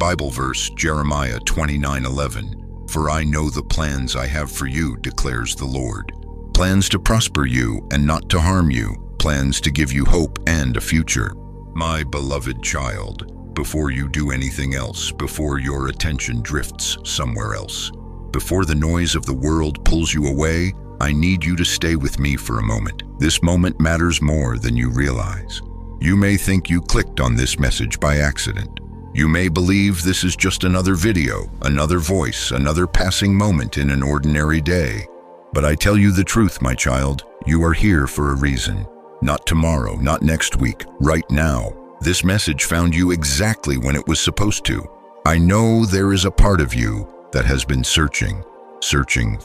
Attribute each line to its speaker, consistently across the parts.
Speaker 1: Bible verse, Jeremiah 29:11. For I know the plans I have for you, declares the Lord. Plans to prosper you and not to harm you, plans to give you hope and a future. My beloved child, before you do anything else, before your attention drifts somewhere else, before the noise of the world pulls you away, I need you to stay with me for a moment. This moment matters more than you realize. You may think you clicked on this message by accident. You may believe this is just another video, another voice, another passing moment in an ordinary day. But I tell you the truth, my child, you are here for a reason. Not tomorrow, not next week, right now. This message found you exactly when it was supposed to. I know there is a part of you that has been searching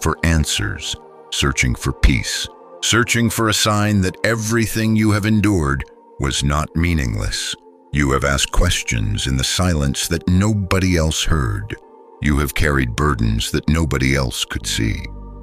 Speaker 1: for answers, searching for peace, searching for a sign that everything you have endured was not meaningless. You have asked questions in the silence that nobody else heard. You have carried burdens that nobody else could see.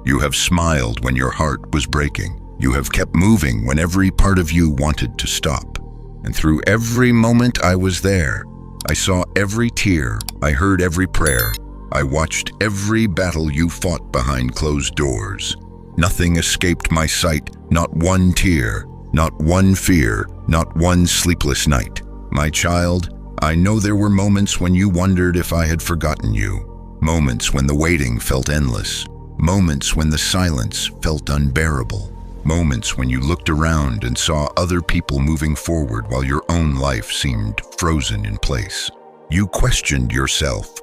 Speaker 1: You have smiled when your heart was breaking. You have kept moving when every part of you wanted to stop. And through every moment I was there. I saw every tear. I heard every prayer. I watched every battle you fought behind closed doors. Nothing escaped my sight, not one tear, not one fear, not one sleepless night. My child, I know there were moments when you wondered if I had forgotten you. Moments when the waiting felt endless. Moments when the silence felt unbearable. Moments when you looked around and saw other people moving forward while your own life seemed frozen in place. You questioned yourself.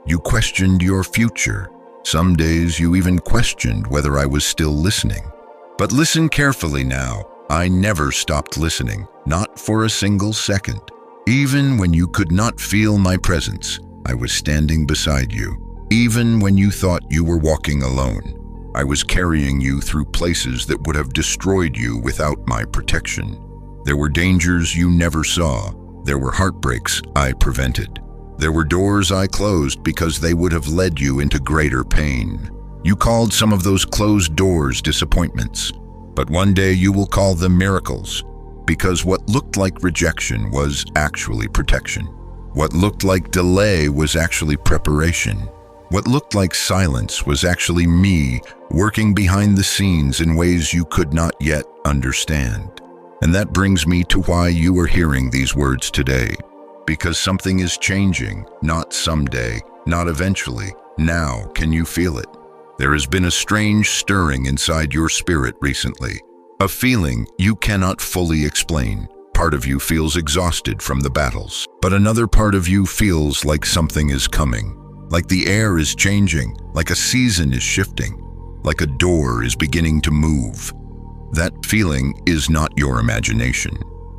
Speaker 1: You questioned your future. Some days you even questioned whether I was still listening. But listen carefully now. I never stopped listening, not for a single second. Even when you could not feel my presence, I was standing beside you. Even when you thought you were walking alone, I was carrying you through places that would have destroyed you without my protection. There were dangers you never saw. There were heartbreaks I prevented. There were doors I closed because they would have led you into greater pain. You called some of those closed doors disappointments. But one day you will call them miracles, because what looked like rejection was actually protection. What looked like delay was actually preparation. What looked like silence was actually me working behind the scenes in ways you could not yet understand. And that brings me to why you are hearing these words today. Because something is changing, not someday, not eventually. Now, can you feel it? There has been a strange stirring inside your spirit recently, a feeling you cannot fully explain. Part of you feels exhausted from the battles, but another part of you feels like something is coming, like the air is changing, like a season is shifting, like a door is beginning to move. That feeling is not your imagination.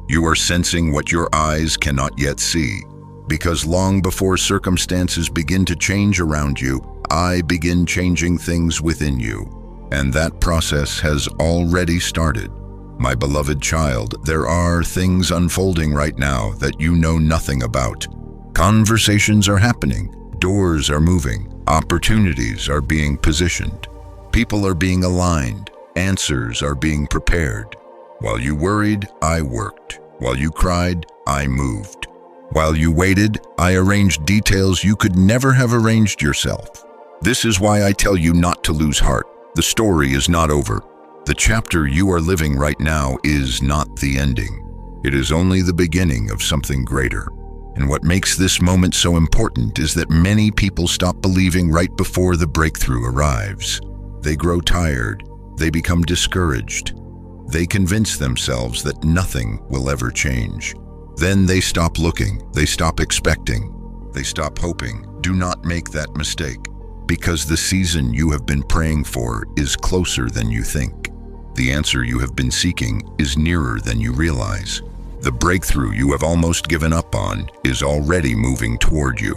Speaker 1: You are sensing what your eyes cannot yet see, because long before circumstances begin to change around you, I begin changing things within you, and that process has already started. My beloved child, there are things unfolding right now that you know nothing about. Conversations are happening, doors are moving, opportunities are being positioned, people are being aligned, answers are being prepared. While you worried, I worked. While you cried, I moved. While you waited, I arranged details you could never have arranged yourself. This is why I tell you not to lose heart. The story is not over. The chapter you are living right now is not the ending. It is only the beginning of something greater. And what makes this moment so important is that many people stop believing right before the breakthrough arrives. They grow tired. They become discouraged. They convince themselves that nothing will ever change. Then they stop looking. They stop expecting. They stop hoping. Do not make that mistake. Because the season you have been praying for is closer than you think. The answer you have been seeking is nearer than you realize. The breakthrough you have almost given up on is already moving toward you.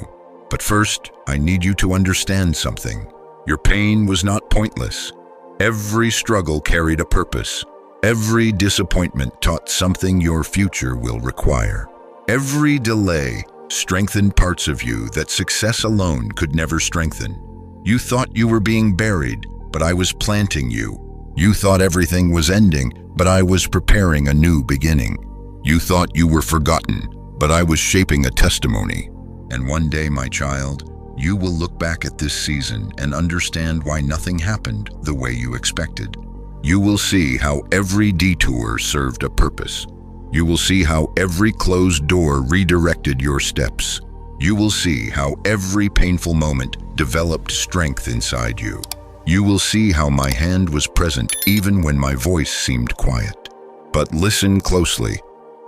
Speaker 1: But first, I need you to understand something. Your pain was not pointless. Every struggle carried a purpose. Every disappointment taught something your future will require. Every delay strengthened parts of you that success alone could never strengthen. You thought you were being buried, but I was planting you. You thought everything was ending, but I was preparing a new beginning. You thought you were forgotten, but I was shaping a testimony. And one day, my child, you will look back at this season and understand why nothing happened the way you expected. You will see how every detour served a purpose. You will see how every closed door redirected your steps. You will see how every painful moment developed strength inside you. You will see how my hand was present even when my voice seemed quiet. But listen closely,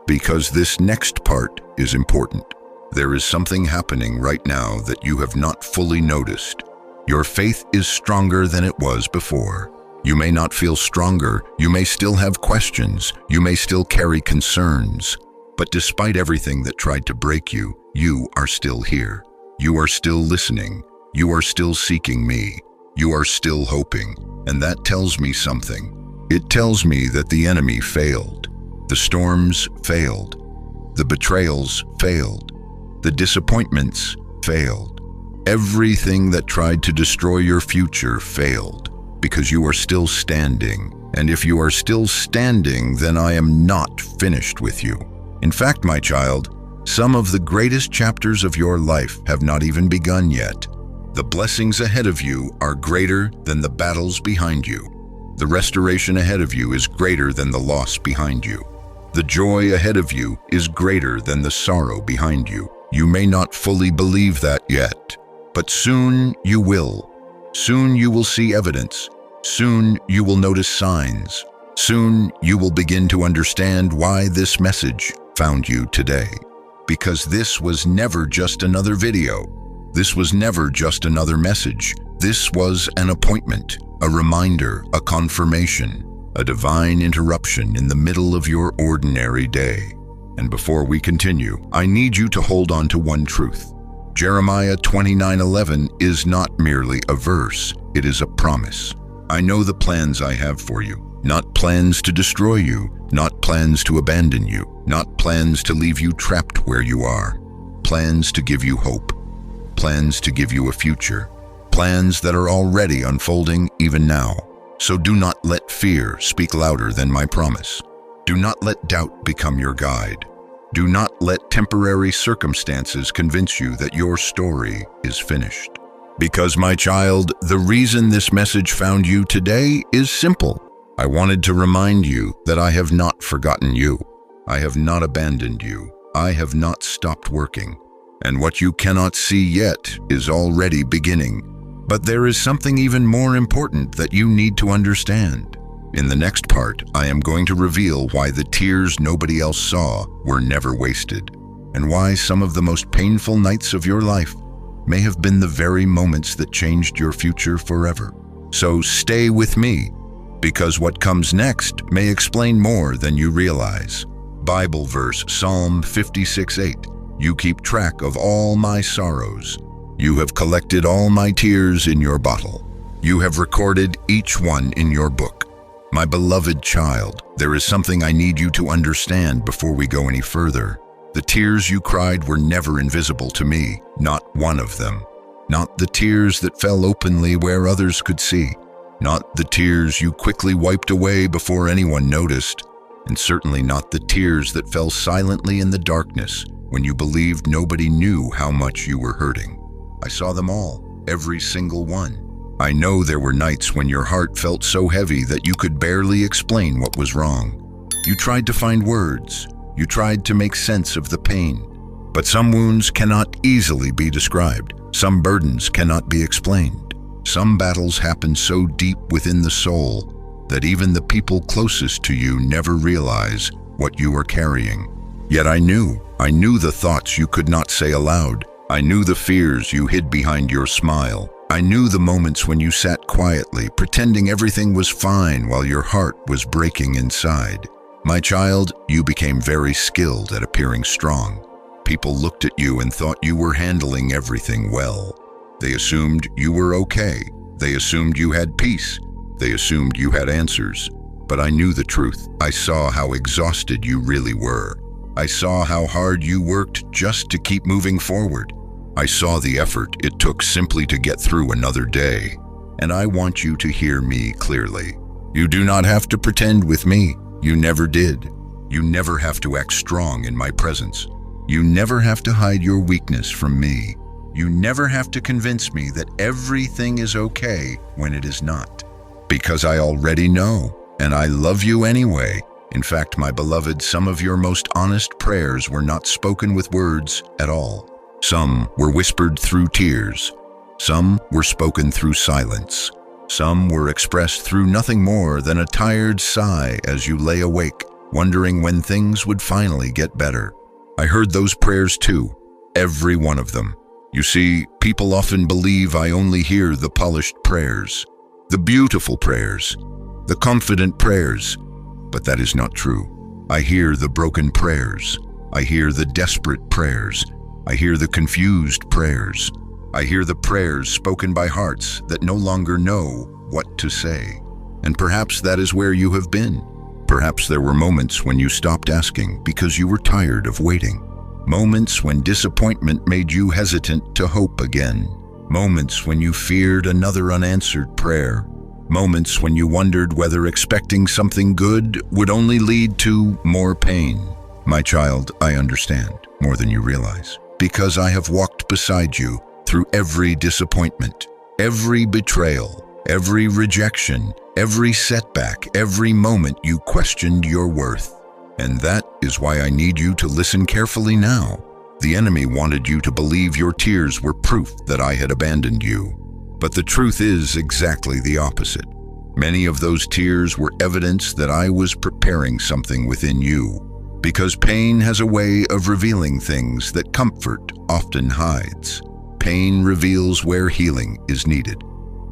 Speaker 1: because this next part is important. There is something happening right now that you have not fully noticed. Your faith is stronger than it was before. You may not feel stronger, you may still have questions, you may still carry concerns. But despite everything that tried to break you, you are still here. You are still listening. You are still seeking me. You are still hoping. And that tells me something. It tells me that the enemy failed. The storms failed. The betrayals failed. The disappointments failed. Everything that tried to destroy your future failed. Because you are still standing. And if you are still standing, then I am not finished with you. In fact, my child, some of the greatest chapters of your life have not even begun yet. The blessings ahead of you are greater than the battles behind you. The restoration ahead of you is greater than the loss behind you. The joy ahead of you is greater than the sorrow behind you. You may not fully believe that yet, but soon you will. Soon you will see evidence. Soon you will notice signs. Soon you will begin to understand why this message found you today. Because this was never just another video. This was never just another message. This was an appointment, a reminder, a confirmation, a divine interruption in the middle of your ordinary day. And before we continue, I need you to hold on to one truth. Jeremiah 29:11 is not merely a verse, it is a promise. I know the plans I have for you, not plans to destroy you, not plans to abandon you, not plans to leave you trapped where you are. Plans to give you hope, plans to give you a future, plans that are already unfolding even now. So do not let fear speak louder than my promise. Do not let doubt become your guide. Do not let temporary circumstances convince you that your story is finished. Because, my child, the reason this message found you today is simple. I wanted to remind you that I have not forgotten you. I have not abandoned you. I have not stopped working. And what you cannot see yet is already beginning. But there is something even more important that you need to understand. In the next part, I am going to reveal why the tears nobody else saw were never wasted, and why some of the most painful nights of your life may have been the very moments that changed your future forever. So stay with me, because what comes next may explain more than you realize. Bible verse, Psalm 56:8. You keep track of all my sorrows. You have collected all my tears in your bottle. You have recorded each one in your book. My beloved child, there is something I need you to understand before we go any further. The tears you cried were never invisible to me, not one of them. Not the tears that fell openly where others could see. Not the tears you quickly wiped away before anyone noticed. And certainly not the tears that fell silently in the darkness when you believed nobody knew how much you were hurting. I saw them all, every single one. I know there were nights when your heart felt so heavy that you could barely explain what was wrong. You tried to find words. You tried to make sense of the pain. But some wounds cannot easily be described. Some burdens cannot be explained. Some battles happen so deep within the soul that even the people closest to you never realize what you are carrying. Yet I knew the thoughts you could not say aloud. I knew the fears you hid behind your smile. I knew the moments when you sat quietly, pretending everything was fine while your heart was breaking inside. My child, you became very skilled at appearing strong. People looked at you and thought you were handling everything well. They assumed you were okay. They assumed you had peace. They assumed you had answers. But I knew the truth. I saw how exhausted you really were. I saw how hard you worked just to keep moving forward. I saw the effort it took simply to get through another day. And I want you to hear me clearly. You do not have to pretend with me. You never did. You never have to act strong in my presence. You never have to hide your weakness from me. You never have to convince me that everything is okay when it is not. Because I already know, and I love you anyway. In fact, my beloved, some of your most honest prayers were not spoken with words at all. Some were whispered through tears. Some were spoken through silence. Some were expressed through nothing more than a tired sigh as you lay awake, wondering when things would finally get better. I heard those prayers too, every one of them. You see, people often believe I only hear the polished prayers, the beautiful prayers, the confident prayers, but that is not true. I hear the broken prayers. I hear the desperate prayers. I hear the confused prayers. I hear the prayers spoken by hearts that no longer know what to say. And perhaps that is where you have been. Perhaps there were moments when you stopped asking because you were tired of waiting. Moments when disappointment made you hesitant to hope again. Moments when you feared another unanswered prayer. Moments when you wondered whether expecting something good would only lead to more pain. My child, I understand more than you realize, because I have walked beside you through every disappointment, every betrayal, every rejection, every setback, every moment you questioned your worth. And that is why I need you to listen carefully now. The enemy wanted you to believe your tears were proof that I had abandoned you. But the truth is exactly the opposite. Many of those tears were evidence that I was preparing something within you. Because pain has a way of revealing things that comfort often hides. Pain reveals where healing is needed.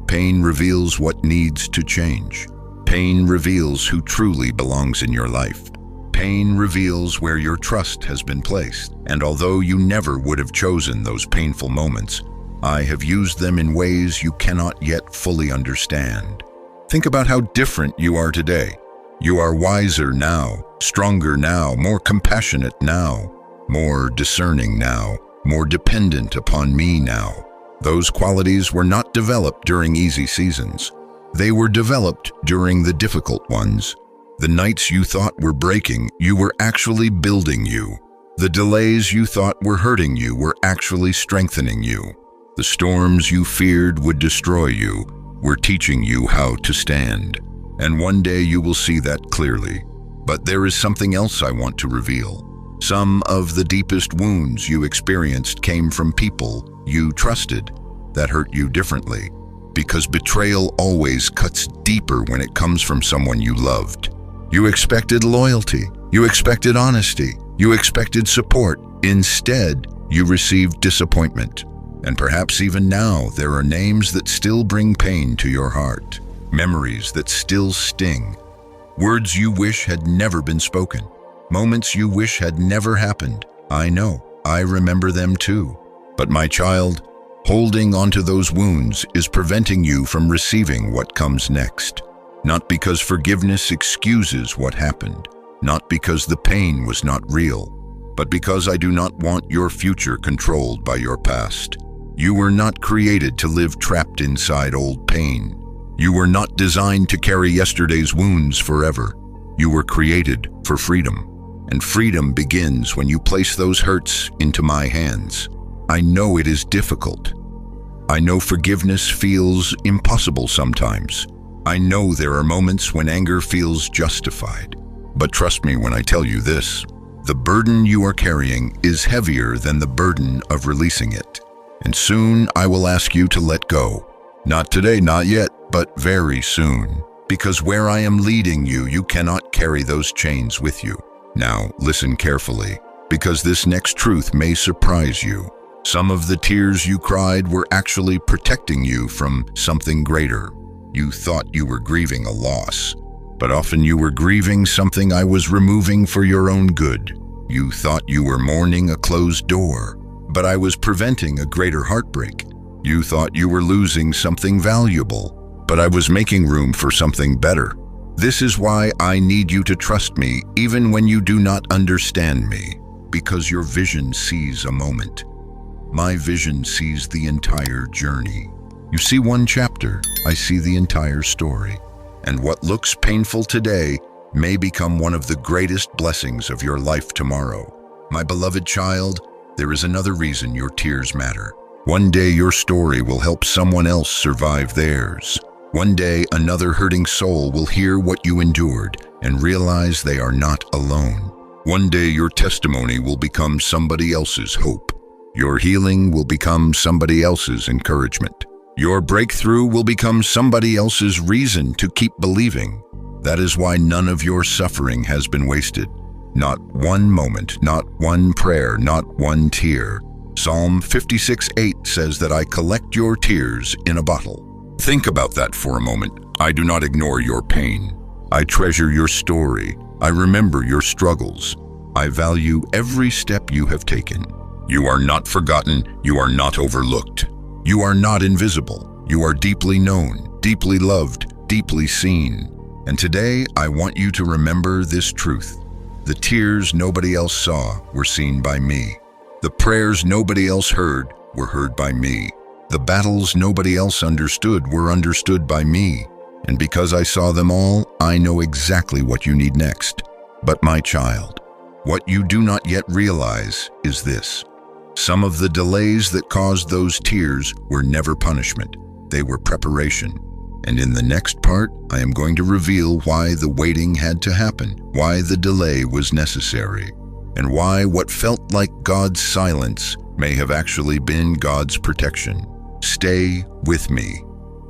Speaker 1: Pain reveals what needs to change. Pain reveals who truly belongs in your life. Pain reveals where your trust has been placed. And although you never would have chosen those painful moments, I have used them in ways you cannot yet fully understand. Think about how different you are today. You are wiser now, stronger now, more compassionate now, more discerning now, more dependent upon me now. Those qualities were not developed during easy seasons. They were developed during the difficult ones. The nights you thought were breaking you were actually building you. The delays you thought were hurting you were actually strengthening you. The storms you feared would destroy you were teaching you how to stand. And one day you will see that clearly. But there is something else I want to reveal. Some of the deepest wounds you experienced came from people you trusted that hurt you differently. Because betrayal always cuts deeper when it comes from someone you loved. You expected loyalty. You expected honesty. You expected support. Instead, you received disappointment. And perhaps even now, there are names that still bring pain to your heart. Memories that still sting. Words you wish had never been spoken. Moments you wish had never happened. I know, I remember them too. But my child, holding onto those wounds is preventing you from receiving what comes next. Not because forgiveness excuses what happened. Not because the pain was not real. But because I do not want your future controlled by your past. You were not created to live trapped inside old pain. You were not designed to carry yesterday's wounds forever. You were created for freedom. And freedom begins when you place those hurts into my hands. I know it is difficult. I know forgiveness feels impossible sometimes. I know there are moments when anger feels justified. But trust me when I tell you this, the burden you are carrying is heavier than the burden of releasing it. And soon I will ask you to let go. Not today, not yet, but very soon. Because where I am leading you, you cannot carry those chains with you. Now, listen carefully, because this next truth may surprise you. Some of the tears you cried were actually protecting you from something greater. You thought you were grieving a loss, but often you were grieving something I was removing for your own good. You thought you were mourning a closed door, but I was preventing a greater heartbreak. You thought you were losing something valuable, but I was making room for something better. This is why I need you to trust me even when you do not understand me, because your vision sees a moment. My vision sees the entire journey. You see one chapter, I see the entire story. And what looks painful today may become one of the greatest blessings of your life tomorrow. My beloved child, there is another reason your tears matter. One day your story will help someone else survive theirs. One day another hurting soul will hear what you endured and realize they are not alone. One day your testimony will become somebody else's hope. Your healing will become somebody else's encouragement. Your breakthrough will become somebody else's reason to keep believing. That is why none of your suffering has been wasted. Not one moment, not one prayer, not one tear. Psalm 56:8 says that I collect your tears in a bottle. Think about that for a moment. I do not ignore your pain. I treasure your story. I remember your struggles. I value every step you have taken. You are not forgotten. You are not overlooked. You are not invisible. You are deeply known, deeply loved, deeply seen. And today, I want you to remember this truth. The tears nobody else saw were seen by me. The prayers nobody else heard were heard by me. The battles nobody else understood were understood by me. And because I saw them all, I know exactly what you need next. But my child, what you do not yet realize is this. Some of the delays that caused those tears were never punishment. They were preparation. And in the next part, I am going to reveal why the waiting had to happen, why the delay was necessary, and why what felt like God's silence may have actually been God's protection. Stay with me,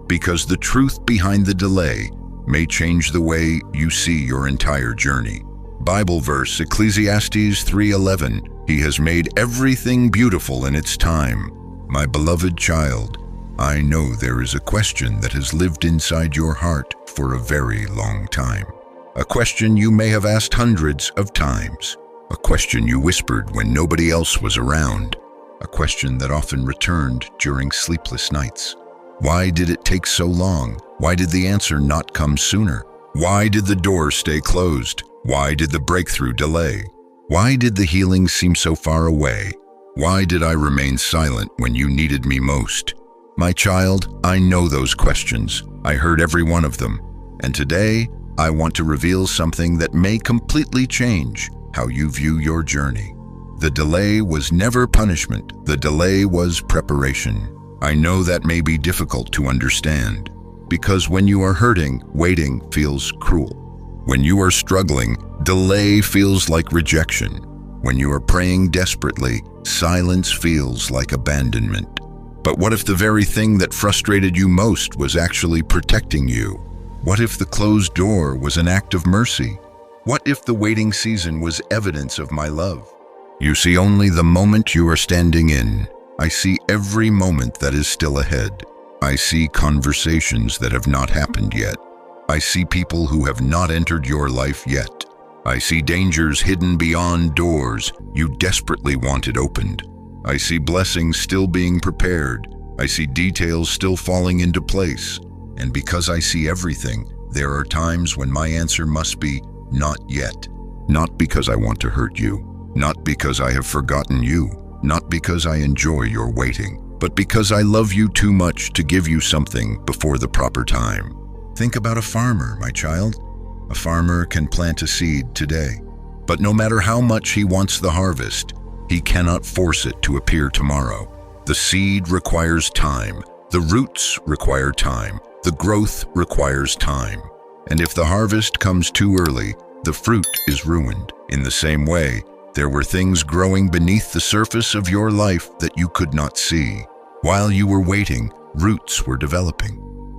Speaker 1: because the truth behind the delay may change the way you see your entire journey. Bible verse, Ecclesiastes 3:11, He has made everything beautiful in its time. My beloved child, I know there is a question that has lived inside your heart for a very long time. A question you may have asked hundreds of times. A question you whispered when nobody else was around. A question that often returned during sleepless nights. Why did it take so long? Why did the answer not come sooner? Why did the door stay closed? Why did the breakthrough delay? Why did the healing seem so far away? Why did I remain silent when you needed me most? My child, I know those questions. I heard every one of them. And today, I want to reveal something that may completely change how you view your journey. The delay was never punishment. The delay was preparation. I know that may be difficult to understand, because when you are hurting, waiting feels cruel. When you are struggling, delay feels like rejection. When you are praying desperately, silence feels like abandonment. But what if the very thing that frustrated you most was actually protecting you? What if the closed door was an act of mercy? What if the waiting season was evidence of my love? You see only the moment you are standing in. I see every moment that is still ahead. I see conversations that have not happened yet. I see people who have not entered your life yet. I see dangers hidden beyond doors you desperately wanted opened. I see blessings still being prepared. I see details still falling into place. And because I see everything, there are times when my answer must be not yet. Not because I want to hurt you. Not because I have forgotten you. Not because I enjoy your waiting. But because I love you too much to give you something before the proper time. Think about a farmer, my child. A farmer can plant a seed today. But no matter how much he wants the harvest, he cannot force it to appear tomorrow. The seed requires time. The roots require time. The growth requires time. And if the harvest comes too early, the fruit is ruined. In the same way, there were things growing beneath the surface of your life that you could not see. While you were waiting, roots were developing.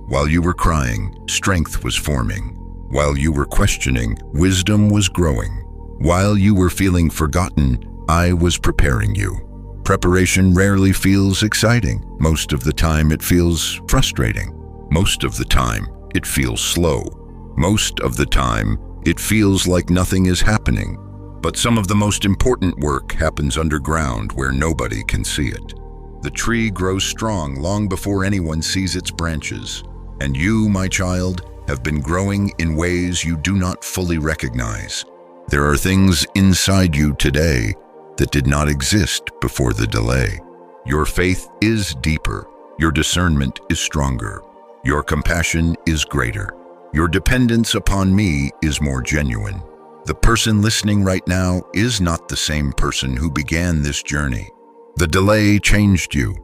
Speaker 1: While you were crying, strength was forming. While you were questioning, wisdom was growing. While you were feeling forgotten, I was preparing you. Preparation rarely feels exciting. Most of the time it feels frustrating. Most of the time it feels slow. Most of the time it feels like nothing is happening. But some of the most important work happens underground where nobody can see it. The tree grows strong long before anyone sees its branches. And you, my child, have been growing in ways you do not fully recognize. There are things inside you today that did not exist before the delay. Your faith is deeper. Your discernment is stronger. Your compassion is greater. Your dependence upon me is more genuine. The person listening right now is not the same person who began this journey. The delay changed you,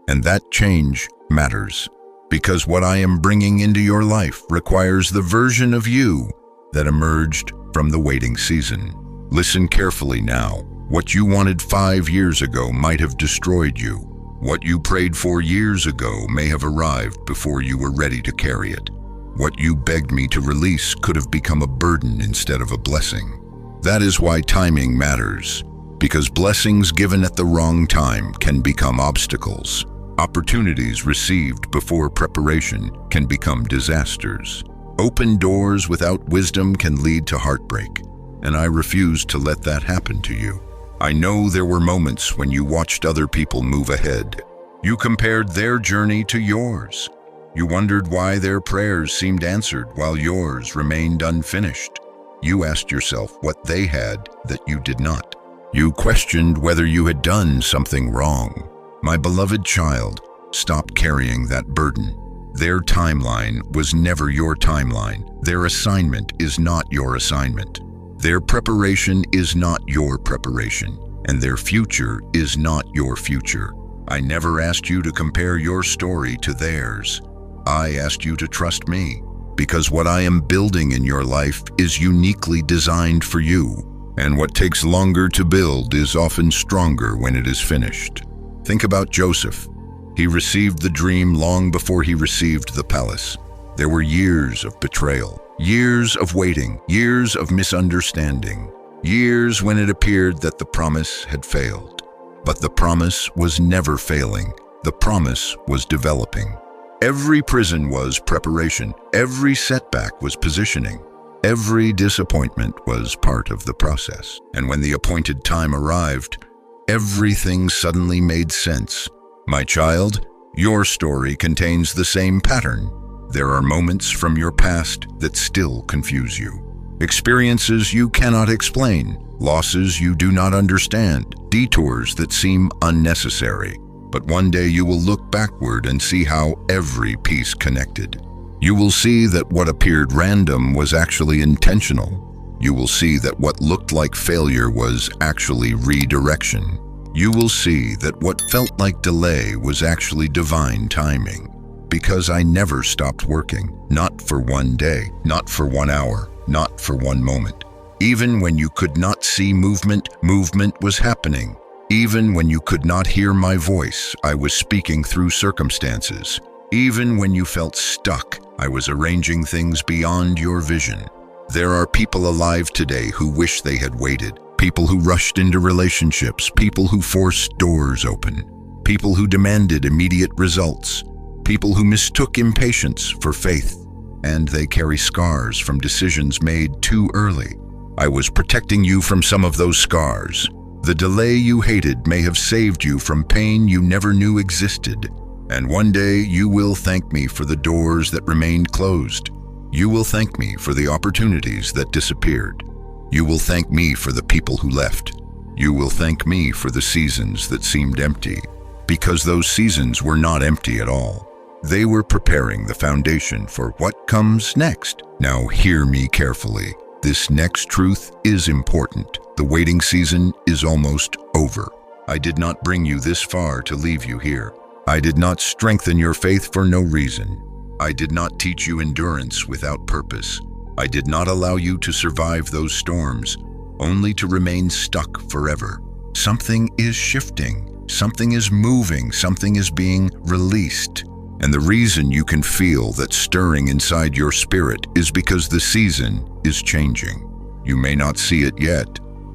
Speaker 1: and that change matters, because what I am bringing into your life requires the version of you that emerged from the waiting season. Listen carefully now. What you wanted 5 years ago might have destroyed you. What you prayed for years ago may have arrived before you were ready to carry it. What you begged me to release could have become a burden instead of a blessing. That is why timing matters, because blessings given at the wrong time can become obstacles. Opportunities received before preparation can become disasters. Open doors without wisdom can lead to heartbreak, and I refuse to let that happen to you. I know there were moments when you watched other people move ahead. You compared their journey to yours. You wondered why their prayers seemed answered while yours remained unfinished. You asked yourself what they had that you did not. You questioned whether you had done something wrong. My beloved child, stop carrying that burden. Their timeline was never your timeline. Their assignment is not your assignment. Their preparation is not your preparation, and their future is not your future. I never asked you to compare your story to theirs. I asked you to trust me, because what I am building in your life is uniquely designed for you, and what takes longer to build is often stronger when it is finished. Think about Joseph. He received the dream long before he received the palace. There were years of betrayal, years of waiting, years of misunderstanding, years when it appeared that the promise had failed. But the promise was never failing. The promise was developing. Every prison was preparation. Every setback was positioning. Every disappointment was part of the process. And when the appointed time arrived, everything suddenly made sense. My child, your story contains the same pattern. There are moments from your past that still confuse you. Experiences you cannot explain, losses you do not understand, detours that seem unnecessary. But one day you will look backward and see how every piece connected. You will see that what appeared random was actually intentional. You will see that what looked like failure was actually redirection. You will see that what felt like delay was actually divine timing. Because I never stopped working, not for one day, not for 1 hour, not for one moment. Even when you could not see movement, movement was happening. Even when you could not hear my voice, I was speaking through circumstances. Even when you felt stuck, I was arranging things beyond your vision. There are people alive today who wish they had waited. People who rushed into relationships, people who forced doors open, people who demanded immediate results, people who mistook impatience for faith, and they carry scars from decisions made too early. I was protecting you from some of those scars. The delay you hated may have saved you from pain you never knew existed, and one day you will thank me for the doors that remained closed. You will thank me for the opportunities that disappeared. You will thank me for the people who left. You will thank me for the seasons that seemed empty, because those seasons were not empty at all. They were preparing the foundation for what comes next. Now hear me carefully. This next truth is important. The waiting season is almost over. I did not bring you this far to leave you here. I did not strengthen your faith for no reason. I did not teach you endurance without purpose. I did not allow you to survive those storms, only to remain stuck forever. Something is shifting, something is moving, something is being released. And the reason you can feel that stirring inside your spirit is because the season is changing. You may not see it yet,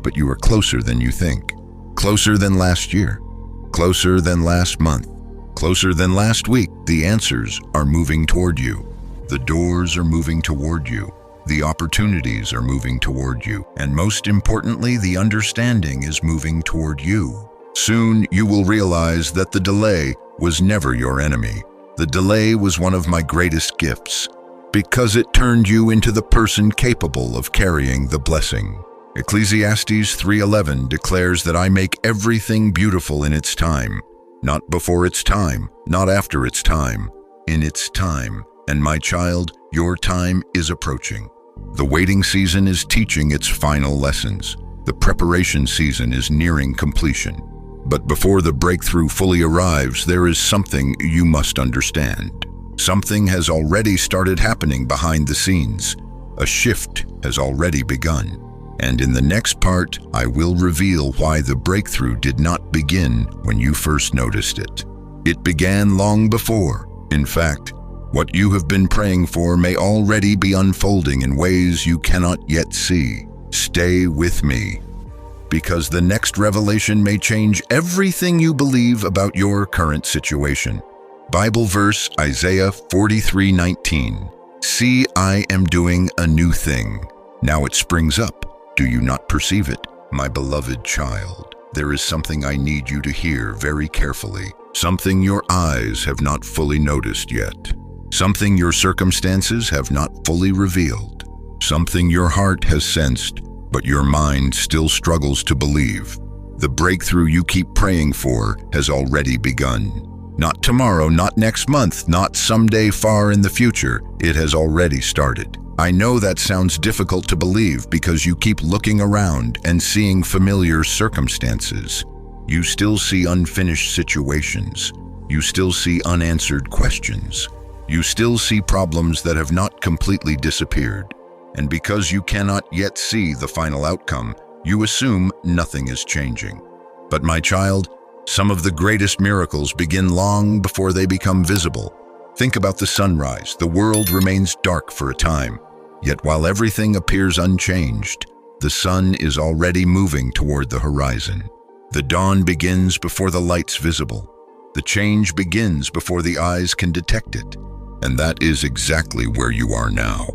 Speaker 1: but you are closer than you think. Closer than last year, closer than last month, closer than last week. The answers are moving toward you. The doors are moving toward you. The opportunities are moving toward you. And most importantly, the understanding is moving toward you. Soon you will realize that the delay was never your enemy. The delay was one of my greatest gifts, because it turned you into the person capable of carrying the blessing. Ecclesiastes 3:11 declares that I make everything beautiful in its time, not before its time, not after its time, in its time. And my child, your time is approaching. The waiting season is teaching its final lessons. The preparation season is nearing completion. But before the breakthrough fully arrives, there is something you must understand. Something has already started happening behind the scenes. A shift has already begun. And in the next part, I will reveal why the breakthrough did not begin when you first noticed it. It began long before. In fact, what you have been praying for may already be unfolding in ways you cannot yet see. Stay with me, because the next revelation may change everything you believe about your current situation. Bible verse Isaiah 43:19. See, I am doing a new thing. Now it springs up. Do you not perceive it? My beloved child, there is something I need you to hear very carefully. Something your eyes have not fully noticed yet. Something your circumstances have not fully revealed. Something your heart has sensed, but your mind still struggles to believe. The breakthrough you keep praying for has already begun. Not tomorrow, not next month, not someday far in the future. It has already started. I know that sounds difficult to believe because you keep looking around and seeing familiar circumstances. You still see unfinished situations. You still see unanswered questions. You still see problems that have not completely disappeared. And because you cannot yet see the final outcome, you assume nothing is changing. But my child, some of the greatest miracles begin long before they become visible. Think about the sunrise. The world remains dark for a time. Yet while everything appears unchanged, the sun is already moving toward the horizon. The dawn begins before the light's visible. The change begins before the eyes can detect it. And that is exactly where you are now.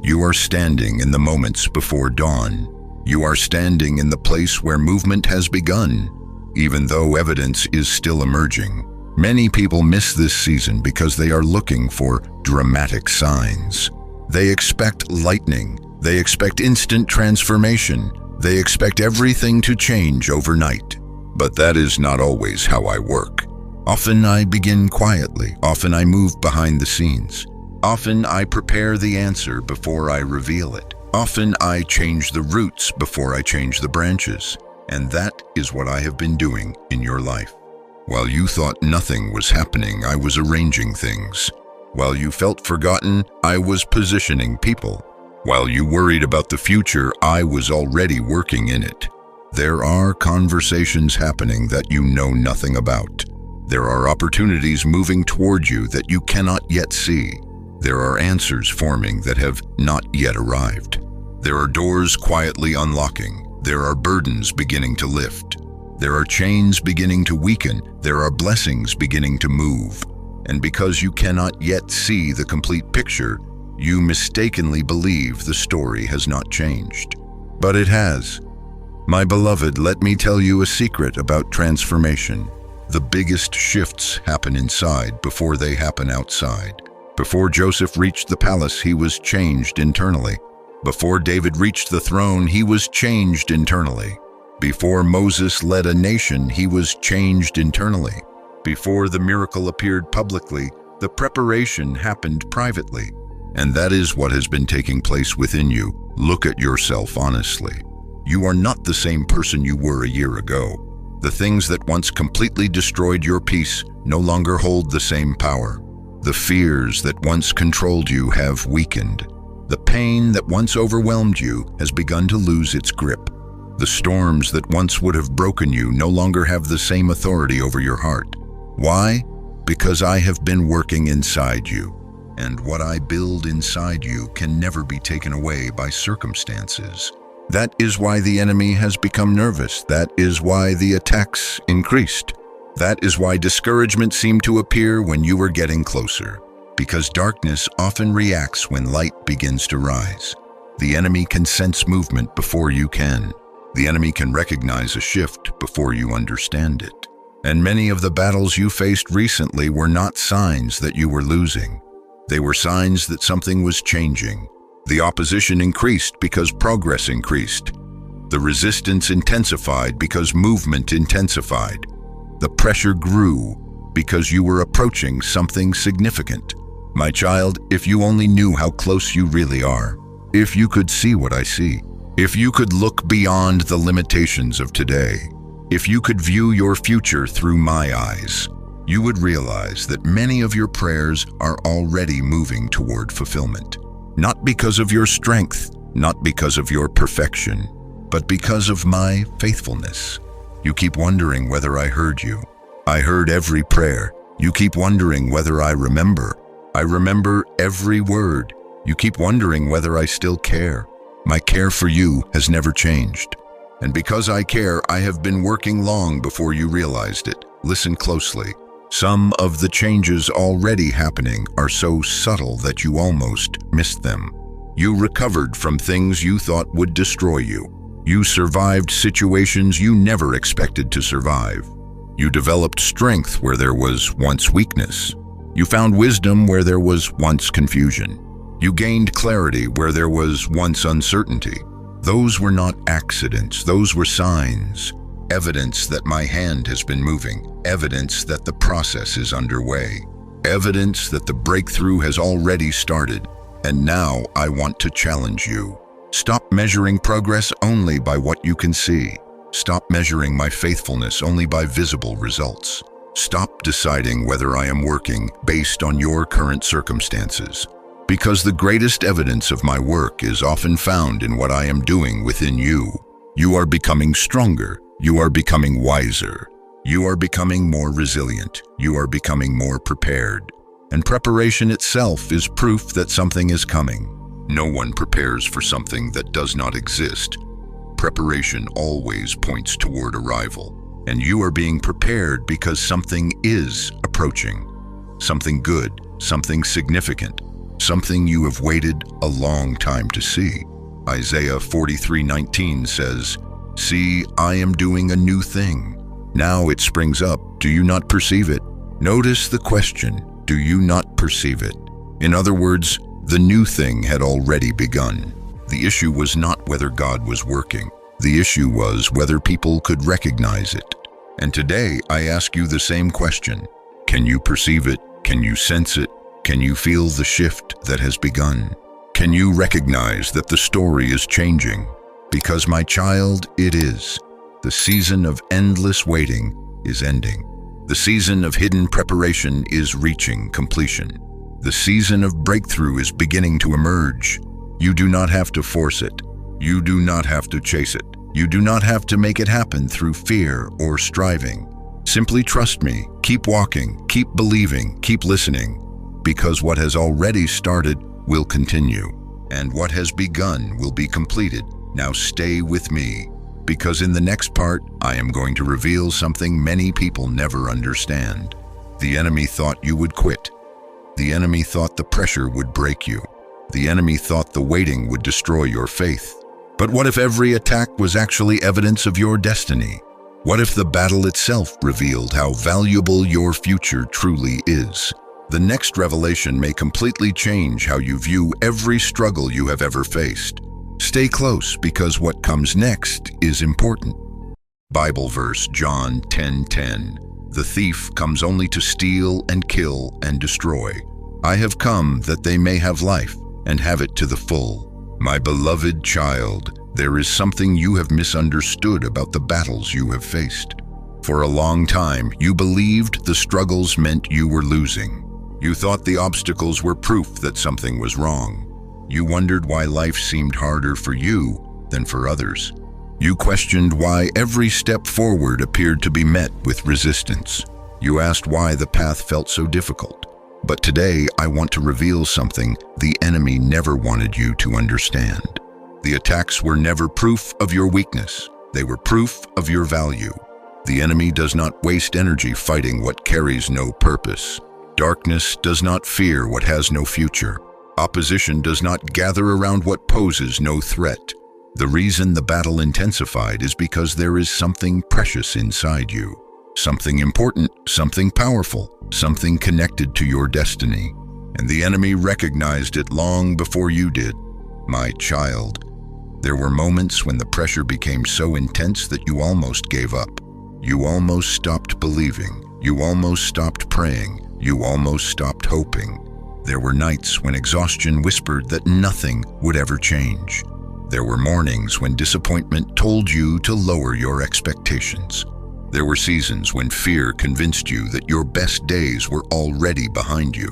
Speaker 1: You are standing in the moments before dawn. You are standing in the place where movement has begun, even though evidence is still emerging. Many people miss this season because they are looking for dramatic signs. They expect lightning. They expect instant transformation. They expect everything to change overnight. But that is not always how I work. Often I begin quietly. Often I move behind the scenes. Often I prepare the answer before I reveal it. Often I change the roots before I change the branches. And that is what I have been doing in your life. While you thought nothing was happening, I was arranging things. While you felt forgotten, I was positioning people. While you worried about the future, I was already working in it. There are conversations happening that you know nothing about. There are opportunities moving toward you that you cannot yet see. There are answers forming that have not yet arrived. There are doors quietly unlocking. There are burdens beginning to lift. There are chains beginning to weaken. There are blessings beginning to move. And because you cannot yet see the complete picture, you mistakenly believe the story has not changed. But it has. My beloved, let me tell you a secret about transformation. The biggest shifts happen inside before they happen outside. Before Joseph reached the palace, he was changed internally. Before David reached the throne, he was changed internally. Before Moses led a nation, he was changed internally. Before the miracle appeared publicly, the preparation happened privately. And that is what has been taking place within you. Look at yourself honestly. You are not the same person you were a year ago. The things that once completely destroyed your peace no longer hold the same power. The fears that once controlled you have weakened. The pain that once overwhelmed you has begun to lose its grip. The storms that once would have broken you no longer have the same authority over your heart. Why? Because I have been working inside you. And what I build inside you can never be taken away by circumstances. That is why the enemy has become nervous. That is why the attacks increased. That is why discouragement seemed to appear when you were getting closer. Because darkness often reacts when light begins to rise. The enemy can sense movement before you can. The enemy can recognize a shift before you understand it. And many of the battles you faced recently were not signs that you were losing. They were signs that something was changing. The opposition increased because progress increased. The resistance intensified because movement intensified. The pressure grew because you were approaching something significant. My child, if you only knew how close you really are. If you could see what I see, if you could look beyond the limitations of today, if you could view your future through my eyes, you would realize that many of your prayers are already moving toward fulfillment. Not because of your strength, not because of your perfection, but because of my faithfulness. You keep wondering whether I heard you. I heard every prayer. You keep wondering whether I remember. I remember every word. You keep wondering whether I still care. My care for you has never changed. And because I care, I have been working long before you realized it. Listen closely. Some of the changes already happening are so subtle that you almost missed them. You recovered from things you thought would destroy you. You survived situations you never expected to survive. You developed strength where there was once weakness. You found wisdom where there was once confusion. You gained clarity where there was once uncertainty. Those were not accidents, those were signs. Evidence that my hand has been moving. Evidence that the process is underway. Evidence that the breakthrough has already started. And now I want to challenge you. Stop measuring progress only by what you can see. Stop measuring my faithfulness only by visible results. Stop deciding whether I am working based on your current circumstances. Because the greatest evidence of my work is often found in what I am doing within you. You are becoming stronger. You are becoming wiser. You are becoming more resilient. You are becoming more prepared. And preparation itself is proof that something is coming. No one prepares for something that does not exist. Preparation always points toward arrival. And you are being prepared because something is approaching. Something good, something significant, something you have waited a long time to see. Isaiah 43:19 says, "See, I am doing a new thing. Now it springs up. Do you not perceive it?" Notice the question, do you not perceive it? In other words, the new thing had already begun. The issue was not whether God was working. The issue was whether people could recognize it. And today I ask you the same question. Can you perceive it? Can you sense it? Can you feel the shift that has begun? Can you recognize that the story is changing? Because, my child, it is. The season of endless waiting is ending. The season of hidden preparation is reaching completion. The season of breakthrough is beginning to emerge. You do not have to force it. You do not have to chase it. You do not have to make it happen through fear or striving. Simply trust me. Keep walking, keep believing, keep listening. Because what has already started will continue. And what has begun will be completed. Now stay with me. Because in the next part, I am going to reveal something many people never understand. The enemy thought you would quit. The enemy thought the pressure would break you. The enemy thought the waiting would destroy your faith. But what if every attack was actually evidence of your destiny? What if the battle itself revealed how valuable your future truly is? The next revelation may completely change how you view every struggle you have ever faced. Stay close, because what comes next is important. Bible verse John 10:10. The thief comes only to steal and kill and destroy. I have come that they may have life and have it to the full. My beloved child, there is something you have misunderstood about the battles you have faced. For a long time, you believed the struggles meant you were losing. You thought the obstacles were proof that something was wrong. You wondered why life seemed harder for you than for others. You questioned why every step forward appeared to be met with resistance. You asked why the path felt so difficult. But today, I want to reveal something the enemy never wanted you to understand. The attacks were never proof of your weakness. They were proof of your value. The enemy does not waste energy fighting what carries no purpose. Darkness does not fear what has no future. Opposition does not gather around what poses no threat. The reason the battle intensified is because there is something precious inside you. Something important, something powerful, something connected to your destiny. And the enemy recognized it long before you did. My child, there were moments when the pressure became so intense that you almost gave up. You almost stopped believing. You almost stopped praying. You almost stopped hoping. There were nights when exhaustion whispered that nothing would ever change. There were mornings when disappointment told you to lower your expectations. There were seasons when fear convinced you that your best days were already behind you.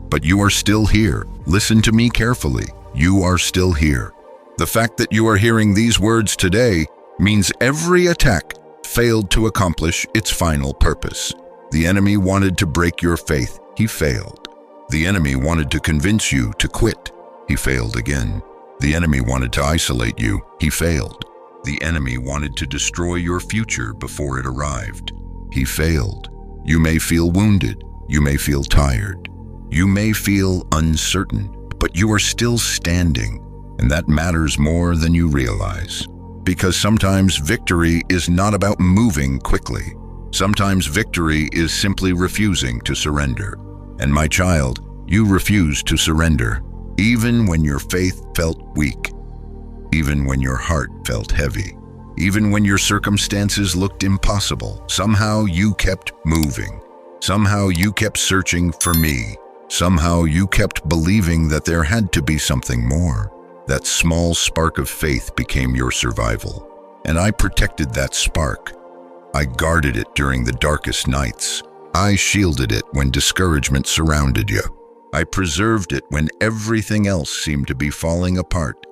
Speaker 1: But you are still here. Listen to me carefully. You are still here. The fact that you are hearing these words today means every attack failed to accomplish its final purpose. The enemy wanted to break your faith. He failed. The enemy wanted to convince you to quit. He failed again. The enemy wanted to isolate you. He failed. The enemy wanted to destroy your future before it arrived. He failed. You may feel wounded. You may feel tired. You may feel uncertain, but you are still standing, and that matters more than you realize. Because sometimes victory is not about moving quickly. Sometimes victory is simply refusing to surrender. And my child, you refused to surrender, even when your faith felt weak. Even when your heart felt heavy, even when your circumstances looked impossible, somehow you kept moving. Somehow you kept searching for me. Somehow you kept believing that there had to be something more. That small spark of faith became your survival. And I protected that spark. I guarded it during the darkest nights. I shielded it when discouragement surrounded you. I preserved it when everything else seemed to be falling apart.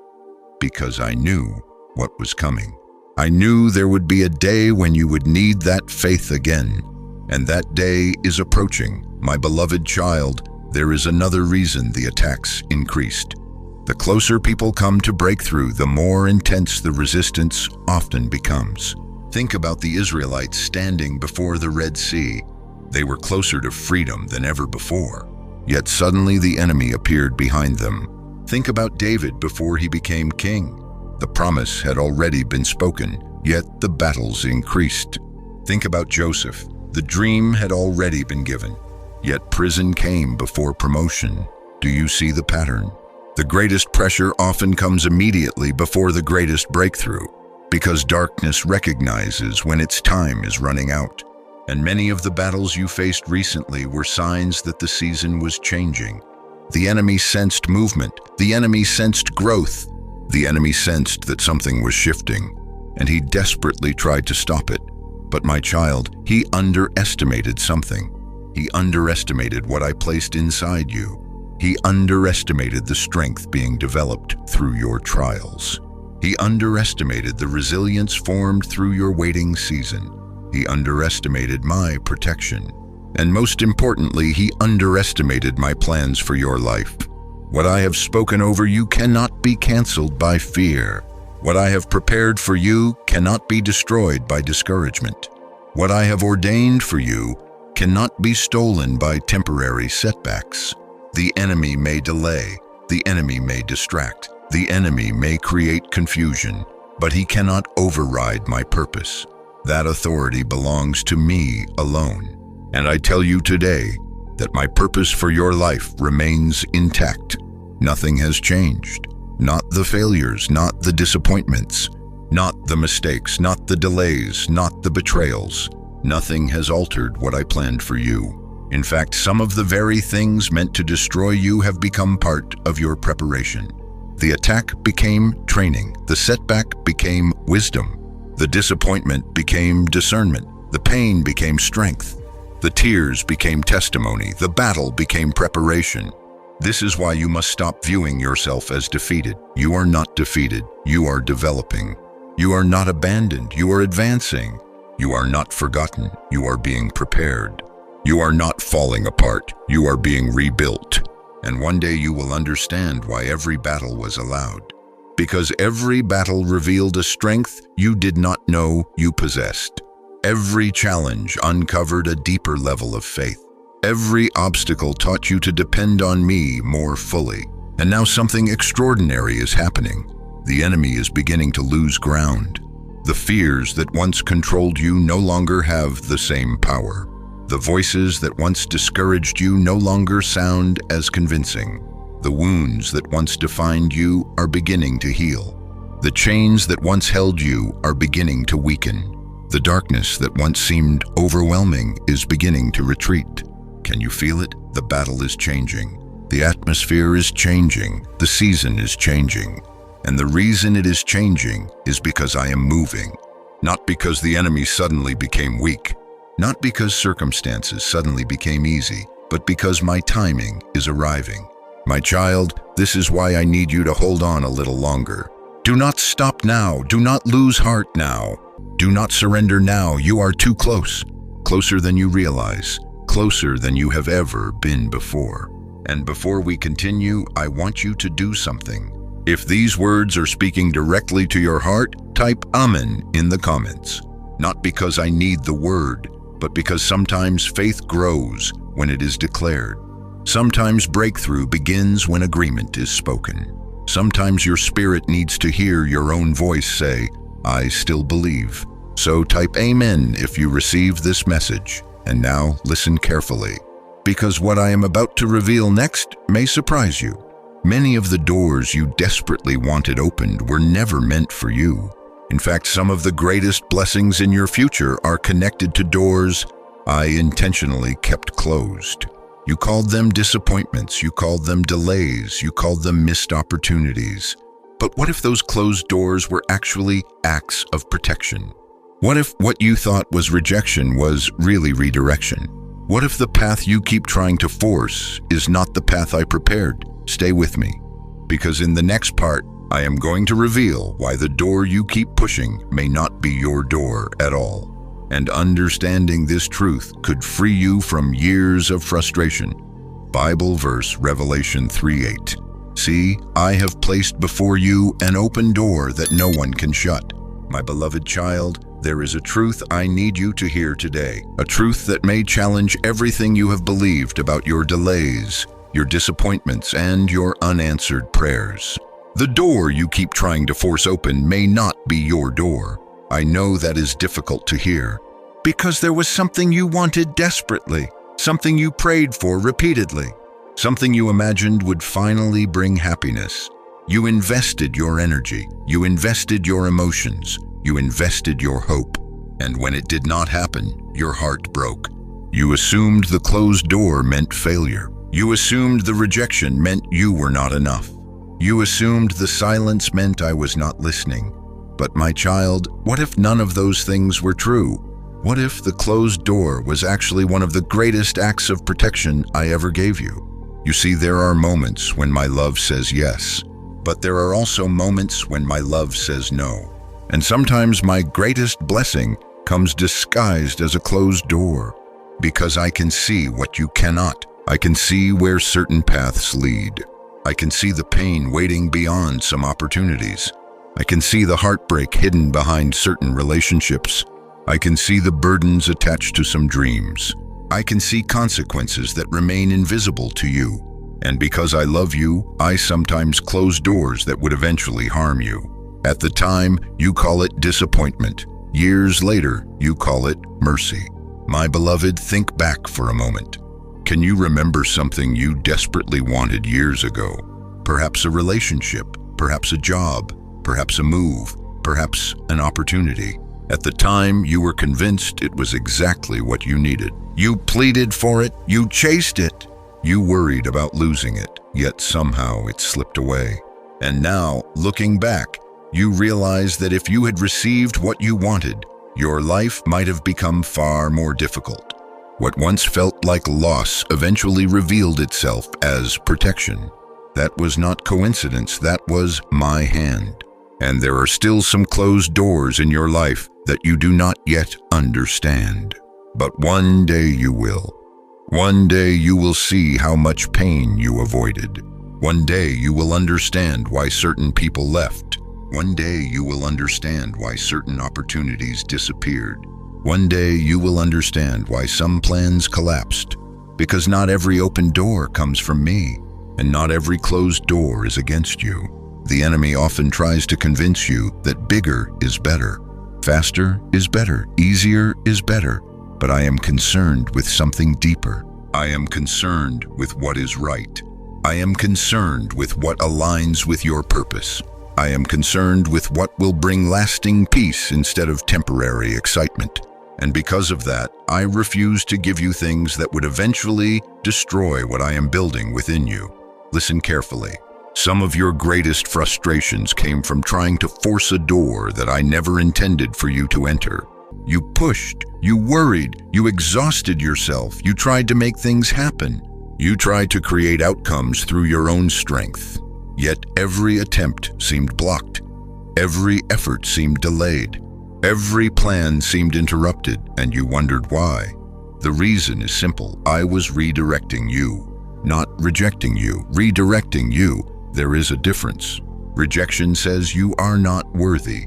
Speaker 1: Because I knew what was coming. I knew there would be a day when you would need that faith again. And that day is approaching. My beloved child, there is another reason the attacks increased. The closer people come to breakthrough, the more intense the resistance often becomes. Think about the Israelites standing before the Red Sea. They were closer to freedom than ever before. Yet suddenly the enemy appeared behind them. Think about David before he became king. The promise had already been spoken, yet the battles increased. Think about Joseph. The dream had already been given, yet prison came before promotion. Do you see the pattern? The greatest pressure often comes immediately before the greatest breakthrough, because darkness recognizes when its time is running out. And many of the battles you faced recently were signs that the season was changing. The enemy sensed movement. The enemy sensed growth. The enemy sensed that something was shifting, and he desperately tried to stop it. But my child, he underestimated something. He underestimated what I placed inside you. He underestimated the strength being developed through your trials. He underestimated the resilience formed through your waiting season. He underestimated my protection. And most importantly, he underestimated my plans for your life. What I have spoken over you cannot be canceled by fear. What I have prepared for you cannot be destroyed by discouragement. What I have ordained for you cannot be stolen by temporary setbacks. The enemy may delay. The enemy may distract. The enemy may create confusion, but he cannot override my purpose. That authority belongs to me alone. And I tell you today that my purpose for your life remains intact. Nothing has changed. Not the failures, not the disappointments, not the mistakes, not the delays, not the betrayals. Nothing has altered what I planned for you. In fact, some of the very things meant to destroy you have become part of your preparation. The attack became training. The setback became wisdom. The disappointment became discernment. The pain became strength. The tears became testimony. The battle became preparation. This is why you must stop viewing yourself as defeated. You are not defeated. You are developing. You are not abandoned. You are advancing. You are not forgotten. You are being prepared. You are not falling apart. You are being rebuilt. And one day you will understand why every battle was allowed. Because every battle revealed a strength you did not know you possessed. Every challenge uncovered a deeper level of faith. Every obstacle taught you to depend on me more fully. And now something extraordinary is happening. The enemy is beginning to lose ground. The fears that once controlled you no longer have the same power. The voices that once discouraged you no longer sound as convincing. The wounds that once defined you are beginning to heal. The chains that once held you are beginning to weaken. The darkness that once seemed overwhelming is beginning to retreat. Can you feel it? The battle is changing. The atmosphere is changing, the season is changing, and the reason it is changing is because I am moving. Not because the enemy suddenly became weak, not because circumstances suddenly became easy, but because my timing is arriving. My child, this is why I need you to hold on a little longer. Do not stop now. Do not lose heart now. Do not surrender now. You are too close. Closer than you realize. Closer than you have ever been before. And before we continue, I want you to do something. If these words are speaking directly to your heart, type Amen in the comments. Not because I need the word, but because sometimes faith grows when it is declared. Sometimes breakthrough begins when agreement is spoken. Sometimes your spirit needs to hear your own voice say, I still believe. So type Amen if you receive this message. And now listen carefully, because what I am about to reveal next may surprise you. Many of the doors you desperately wanted opened were never meant for you. In fact, some of the greatest blessings in your future are connected to doors I intentionally kept closed. You called them disappointments, you called them delays, you called them missed opportunities. But what if those closed doors were actually acts of protection? What if what you thought was rejection was really redirection? What if the path you keep trying to force is not the path I prepared? Stay with me, because in the next part, I am going to reveal why the door you keep pushing may not be your door at all. And understanding this truth could free you from years of frustration. Bible verse Revelation 3:8. See, I have placed before you an open door that no one can shut. My beloved child, there is a truth I need you to hear today. A truth that may challenge everything you have believed about your delays, your disappointments, and your unanswered prayers. The door you keep trying to force open may not be your door. I know that is difficult to hear, because there was something you wanted desperately, something you prayed for repeatedly, something you imagined would finally bring happiness. You invested your energy, you invested your emotions, you invested your hope, and when it did not happen, your heart broke. You assumed the closed door meant failure. You assumed the rejection meant you were not enough. You assumed the silence meant I was not listening. But my child, what if none of those things were true? What if the closed door was actually one of the greatest acts of protection I ever gave you? You see, there are moments when my love says yes, but there are also moments when my love says no. And sometimes my greatest blessing comes disguised as a closed door, because I can see what you cannot. I can see where certain paths lead. I can see the pain waiting beyond some opportunities. I can see the heartbreak hidden behind certain relationships. I can see the burdens attached to some dreams. I can see consequences that remain invisible to you. And because I love you, I sometimes close doors that would eventually harm you. At the time, you call it disappointment. Years later, you call it mercy. My beloved, think back for a moment. Can you remember something you desperately wanted years ago? Perhaps a relationship, perhaps a job, perhaps a move, perhaps an opportunity. At the time, you were convinced it was exactly what you needed. You pleaded for it, you chased it, you worried about losing it, yet somehow it slipped away. And now, looking back, you realize that if you had received what you wanted, your life might have become far more difficult. What once felt like loss eventually revealed itself as protection. That was not coincidence, that was my hand. And there are still some closed doors in your life that you do not yet understand. But one day you will. One day you will see how much pain you avoided. One day you will understand why certain people left. One day you will understand why certain opportunities disappeared. One day you will understand why some plans collapsed. Because not every open door comes from me, and not every closed door is against you. The enemy often tries to convince you that bigger is better, faster is better, easier is better. But I am concerned with something deeper. I am concerned with what is right. I am concerned with what aligns with your purpose. I am concerned with what will bring lasting peace instead of temporary excitement. And because of that, I refuse to give you things that would eventually destroy what I am building within you. Listen carefully. Some of your greatest frustrations came from trying to force a door that I never intended for you to enter. You pushed, you worried, you exhausted yourself, you tried to make things happen. You tried to create outcomes through your own strength. Yet every attempt seemed blocked. Every effort seemed delayed. Every plan seemed interrupted, and you wondered why. The reason is simple. I was redirecting you, not rejecting you. Redirecting you. There is a difference. Rejection says you are not worthy.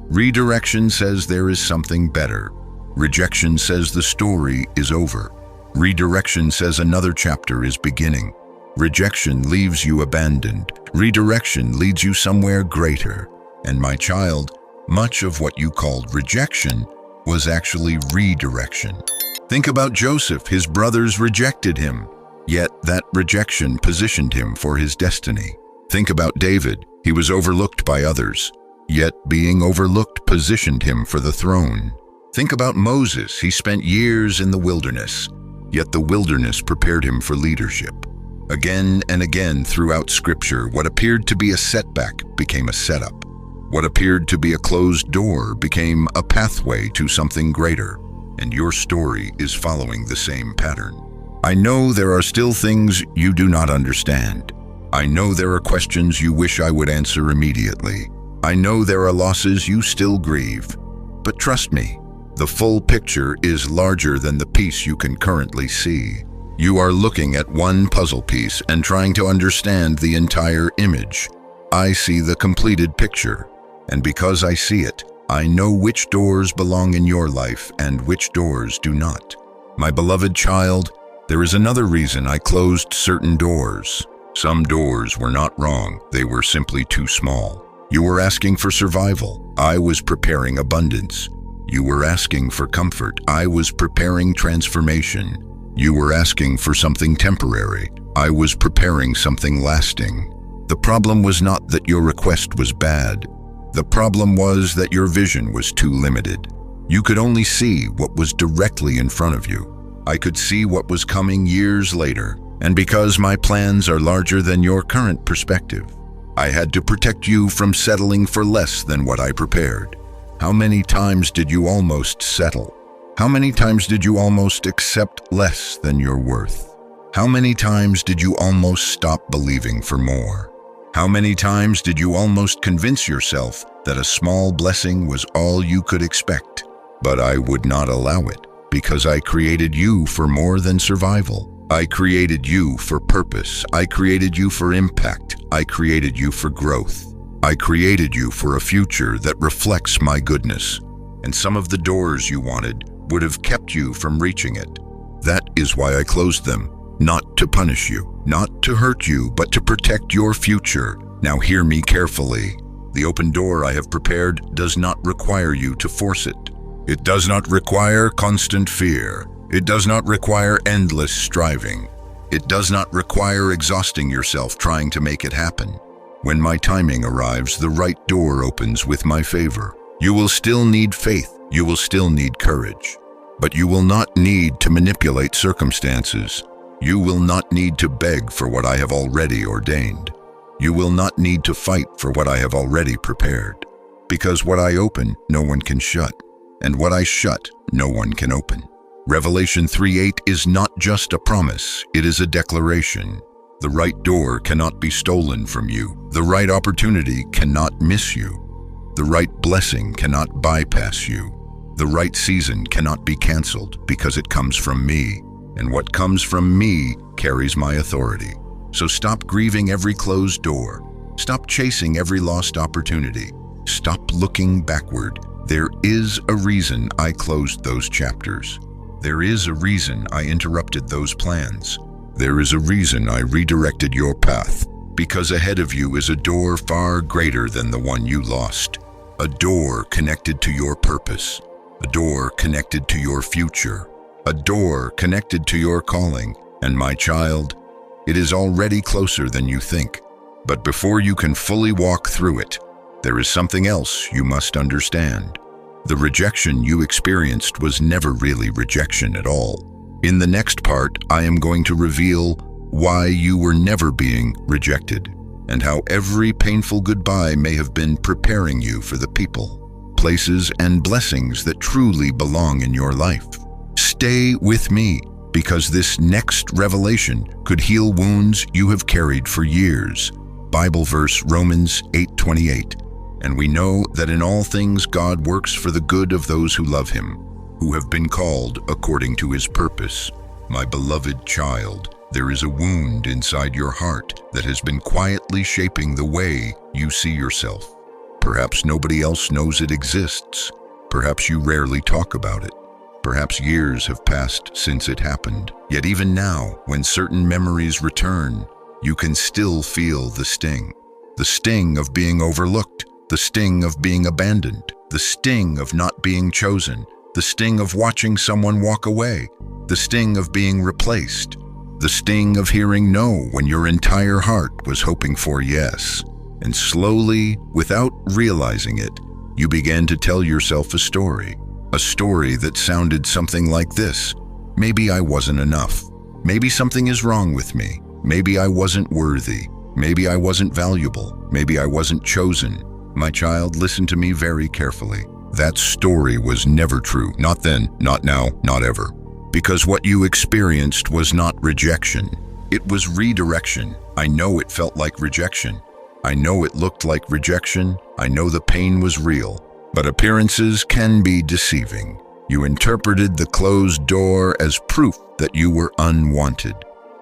Speaker 1: Redirection says there is something better. Rejection says the story is over. Redirection says another chapter is beginning. Rejection leaves you abandoned. Redirection leads you somewhere greater. And my child, much of what you called rejection was actually redirection. Think about Joseph. His brothers rejected him, yet that rejection positioned him for his destiny. Think about David. He was overlooked by others, yet being overlooked positioned him for the throne. Think about Moses. He spent years in the wilderness, yet the wilderness prepared him for leadership. Again and again throughout Scripture, what appeared to be a setback became a setup. What appeared to be a closed door became a pathway to something greater, and your story is following the same pattern. I know there are still things you do not understand. I know there are questions you wish I would answer immediately. I know there are losses you still grieve. But trust me, the full picture is larger than the piece you can currently see. You are looking at one puzzle piece and trying to understand the entire image. I see the completed picture, and because I see it, I know which doors belong in your life and which doors do not. My beloved child, there is another reason I closed certain doors. Some doors were not wrong, they were simply too small. You were asking for survival, I was preparing abundance. You were asking for comfort, I was preparing transformation. You were asking for something temporary, I was preparing something lasting. The problem was not that your request was bad. The problem was that your vision was too limited. You could only see what was directly in front of you. I could see what was coming years later. And because my plans are larger than your current perspective, I had to protect you from settling for less than what I prepared. How many times did you almost settle? How many times did you almost accept less than your worth? How many times did you almost stop believing for more? How many times did you almost convince yourself that a small blessing was all you could expect? But I would not allow it, because I created you for more than survival. I created you for purpose. I created you for impact. I created you for growth. I created you for a future that reflects my goodness. And some of the doors you wanted would have kept you from reaching it. That is why I closed them, not to punish you, not to hurt you, but to protect your future. Now hear me carefully. The open door I have prepared does not require you to force it. It does not require constant fear. It does not require endless striving. It does not require exhausting yourself trying to make it happen. When my timing arrives, the right door opens with my favor. You will still need faith. You will still need courage. But you will not need to manipulate circumstances. You will not need to beg for what I have already ordained. You will not need to fight for what I have already prepared. Because what I open, no one can shut. And what I shut, no one can open. Revelation 3:8 is not just a promise, it is a declaration. The right door cannot be stolen from you. The right opportunity cannot miss you. The right blessing cannot bypass you. The right season cannot be canceled because it comes from me. And what comes from me carries my authority. So stop grieving every closed door. Stop chasing every lost opportunity. Stop looking backward. There is a reason I closed those chapters. There is a reason I interrupted those plans. There is a reason I redirected your path, because ahead of you is a door far greater than the one you lost. A door connected to your purpose. A door connected to your future. A door connected to your calling. And my child, it is already closer than you think. But before you can fully walk through it, there is something else you must understand. The rejection you experienced was never really rejection at all. In the next part, I am going to reveal why you were never being rejected, and how every painful goodbye may have been preparing you for the people, places, and blessings that truly belong in your life. Stay with me, because this next revelation could heal wounds you have carried for years. Bible verse Romans 8:28. And we know that in all things God works for the good of those who love him, who have been called according to his purpose. My beloved child, there is a wound inside your heart that has been quietly shaping the way you see yourself. Perhaps nobody else knows it exists. Perhaps you rarely talk about it. Perhaps years have passed since it happened. Yet even now, when certain memories return, you can still feel the sting. The sting of being overlooked, the sting of being abandoned, the sting of not being chosen, the sting of watching someone walk away, the sting of being replaced, the sting of hearing no when your entire heart was hoping for yes. And slowly, without realizing it, you began to tell yourself a story that sounded something like this. Maybe I wasn't enough. Maybe something is wrong with me. Maybe I wasn't worthy. Maybe I wasn't valuable. Maybe I wasn't chosen. My child, listen to me very carefully. That story was never true. Not then, not now, not ever. Because what you experienced was not rejection. It was redirection. I know it felt like rejection. I know it looked like rejection. I know the pain was real. But appearances can be deceiving. You interpreted the closed door as proof that you were unwanted.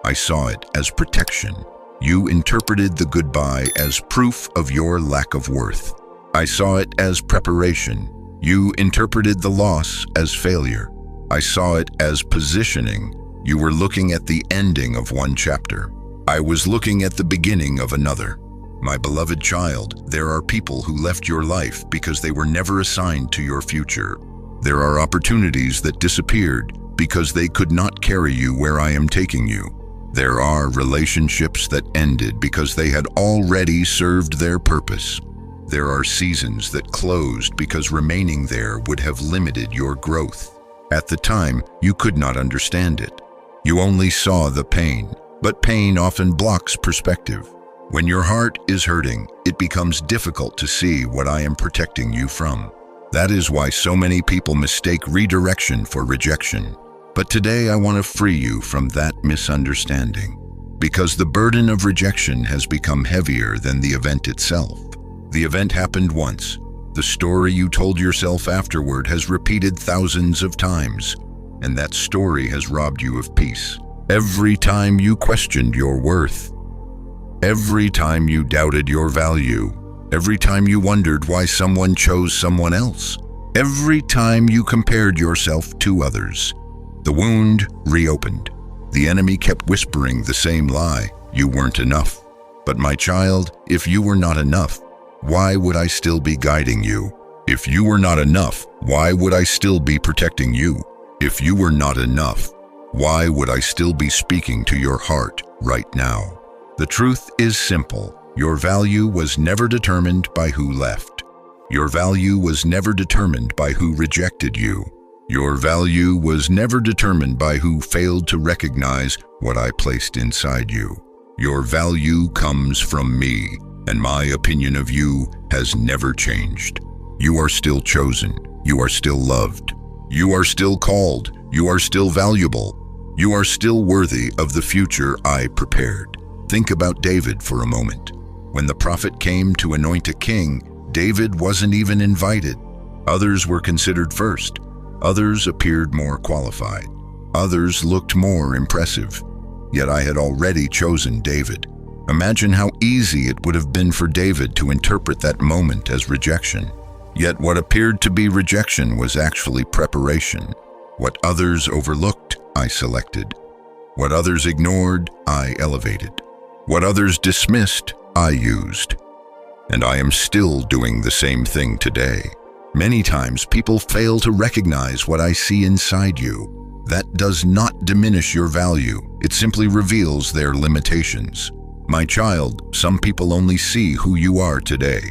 Speaker 1: I saw it as protection. You interpreted the goodbye as proof of your lack of worth. I saw it as preparation. You interpreted the loss as failure. I saw it as positioning. You were looking at the ending of one chapter. I was looking at the beginning of another. My beloved child, there are people who left your life because they were never assigned to your future. There are opportunities that disappeared because they could not carry you where I am taking you. There are relationships that ended because they had already served their purpose. There are seasons that closed because remaining there would have limited your growth. At the time, you could not understand it. You only saw the pain, but pain often blocks perspective. When your heart is hurting, it becomes difficult to see what I am protecting you from. That is why so many people mistake redirection for rejection. But today I want to free you from that misunderstanding, because the burden of rejection has become heavier than the event itself. The event happened once. The story you told yourself afterward has repeated thousands of times, and that story has robbed you of peace. Every time you questioned your worth, every time you doubted your value, every time you wondered why someone chose someone else, every time you compared yourself to others, the wound reopened. The enemy kept whispering the same lie: you weren't enough. But my child, if you were not enough, why would I still be guiding you? If you were not enough, why would I still be protecting you? If you were not enough, why would I still be speaking to your heart right now? The truth is simple. Your value was never determined by who left. Your value was never determined by who rejected you. Your value was never determined by who failed to recognize what I placed inside you. Your value comes from me, and my opinion of you has never changed. You are still chosen. You are still loved. You are still called. You are still valuable. You are still worthy of the future I prepared. Think about David for a moment. When the prophet came to anoint a king, David wasn't even invited. Others were considered first. Others appeared more qualified. Others looked more impressive. Yet I had already chosen David. Imagine how easy it would have been for David to interpret that moment as rejection. Yet what appeared to be rejection was actually preparation. What others overlooked, I selected. What others ignored, I elevated. What others dismissed, I used. And I am still doing the same thing today. Many times people fail to recognize what I see inside you. That does not diminish your value. It simply reveals their limitations. My child, some people only see who you are today.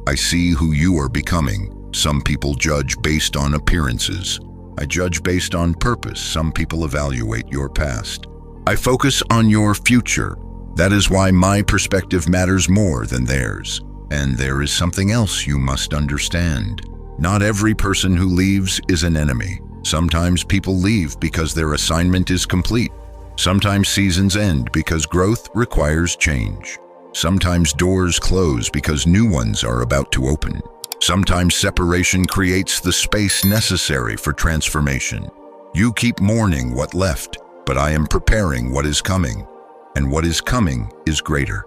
Speaker 1: I see who you are becoming. Some people judge based on appearances. I judge based on purpose. Some people evaluate your past. I focus on your future. That is why my perspective matters more than theirs. And there is something else you must understand. Not every person who leaves is an enemy. Sometimes people leave because their assignment is complete. Sometimes seasons end because growth requires change. Sometimes doors close because new ones are about to open. Sometimes separation creates the space necessary for transformation. You keep mourning what left, but I am preparing what is coming, and what is coming is greater.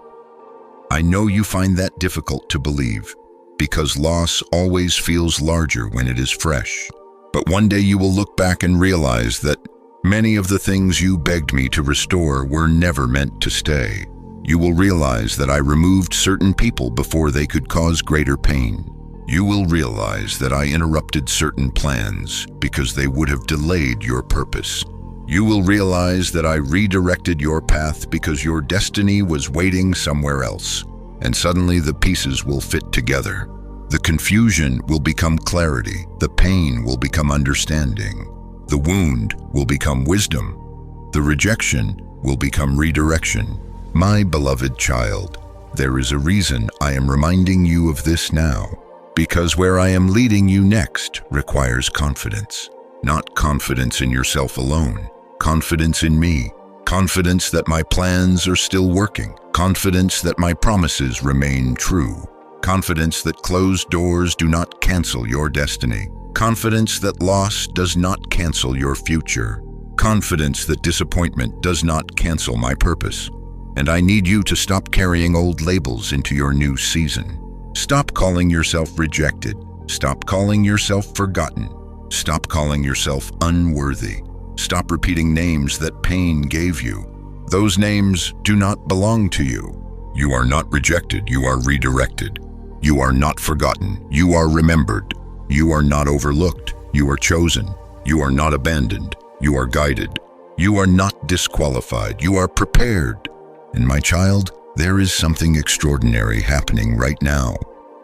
Speaker 1: I know you find that difficult to believe, because loss always feels larger when it is fresh. But one day you will look back and realize that many of the things you begged me to restore were never meant to stay. You will realize that I removed certain people before they could cause greater pain. You will realize that I interrupted certain plans because they would have delayed your purpose. You will realize that I redirected your path because your destiny was waiting somewhere else. And suddenly the pieces will fit together. The confusion will become clarity. The pain will become understanding. The wound will become wisdom. The rejection will become redirection. My beloved child, there is a reason I am reminding you of this now. Because where I am leading you next requires confidence. Not confidence in yourself alone. Confidence in me. Confidence that my plans are still working. Confidence that my promises remain true. Confidence that closed doors do not cancel your destiny. Confidence that loss does not cancel your future. Confidence that disappointment does not cancel my purpose. And I need you to stop carrying old labels into your new season. Stop calling yourself rejected. Stop calling yourself forgotten. Stop calling yourself unworthy. Stop repeating names that pain gave you. Those names do not belong to you. You are not rejected, you are redirected. You are not forgotten, you are remembered. You are not overlooked, you are chosen. You are not abandoned, you are guided. You are not disqualified, you are prepared. And my child, there is something extraordinary happening right now.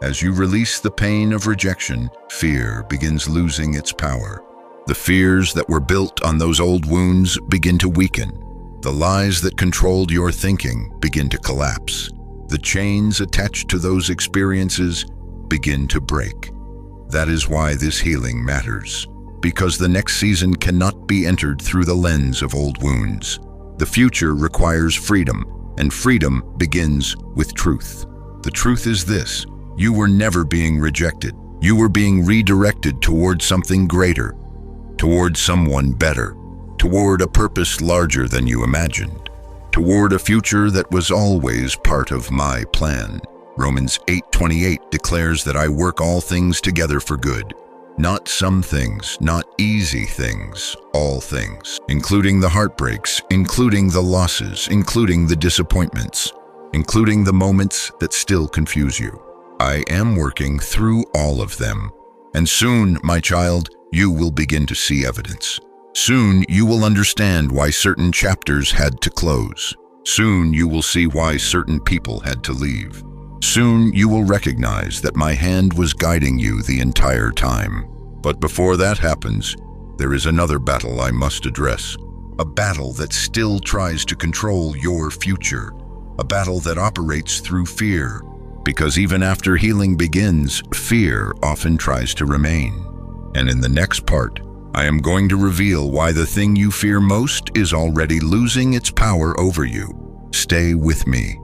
Speaker 1: As you release the pain of rejection, fear begins losing its power. The fears that were built on those old wounds begin to weaken. The lies that controlled your thinking begin to collapse. The chains attached to those experiences begin to break. That is why this healing matters, because the next season cannot be entered through the lens of old wounds. The future requires freedom, and freedom begins with truth. The truth is this: you were never being rejected. You were being redirected toward something greater, toward someone better, toward a purpose larger than you imagined, toward a future that was always part of my plan. Romans 8:28 declares that I work all things together for good. Not some things, not easy things, all things, including the heartbreaks, including the losses, including the disappointments, including the moments that still confuse you. I am working through all of them. And soon, my child, you will begin to see evidence. Soon you will understand why certain chapters had to close. Soon you will see why certain people had to leave. Soon you will recognize that my hand was guiding you the entire time. But before that happens, there is another battle I must address. A battle that still tries to control your future. A battle that operates through fear. Because even after healing begins, fear often tries to remain. And in the next part, I am going to reveal why the thing you fear most is already losing its power over you. Stay with me,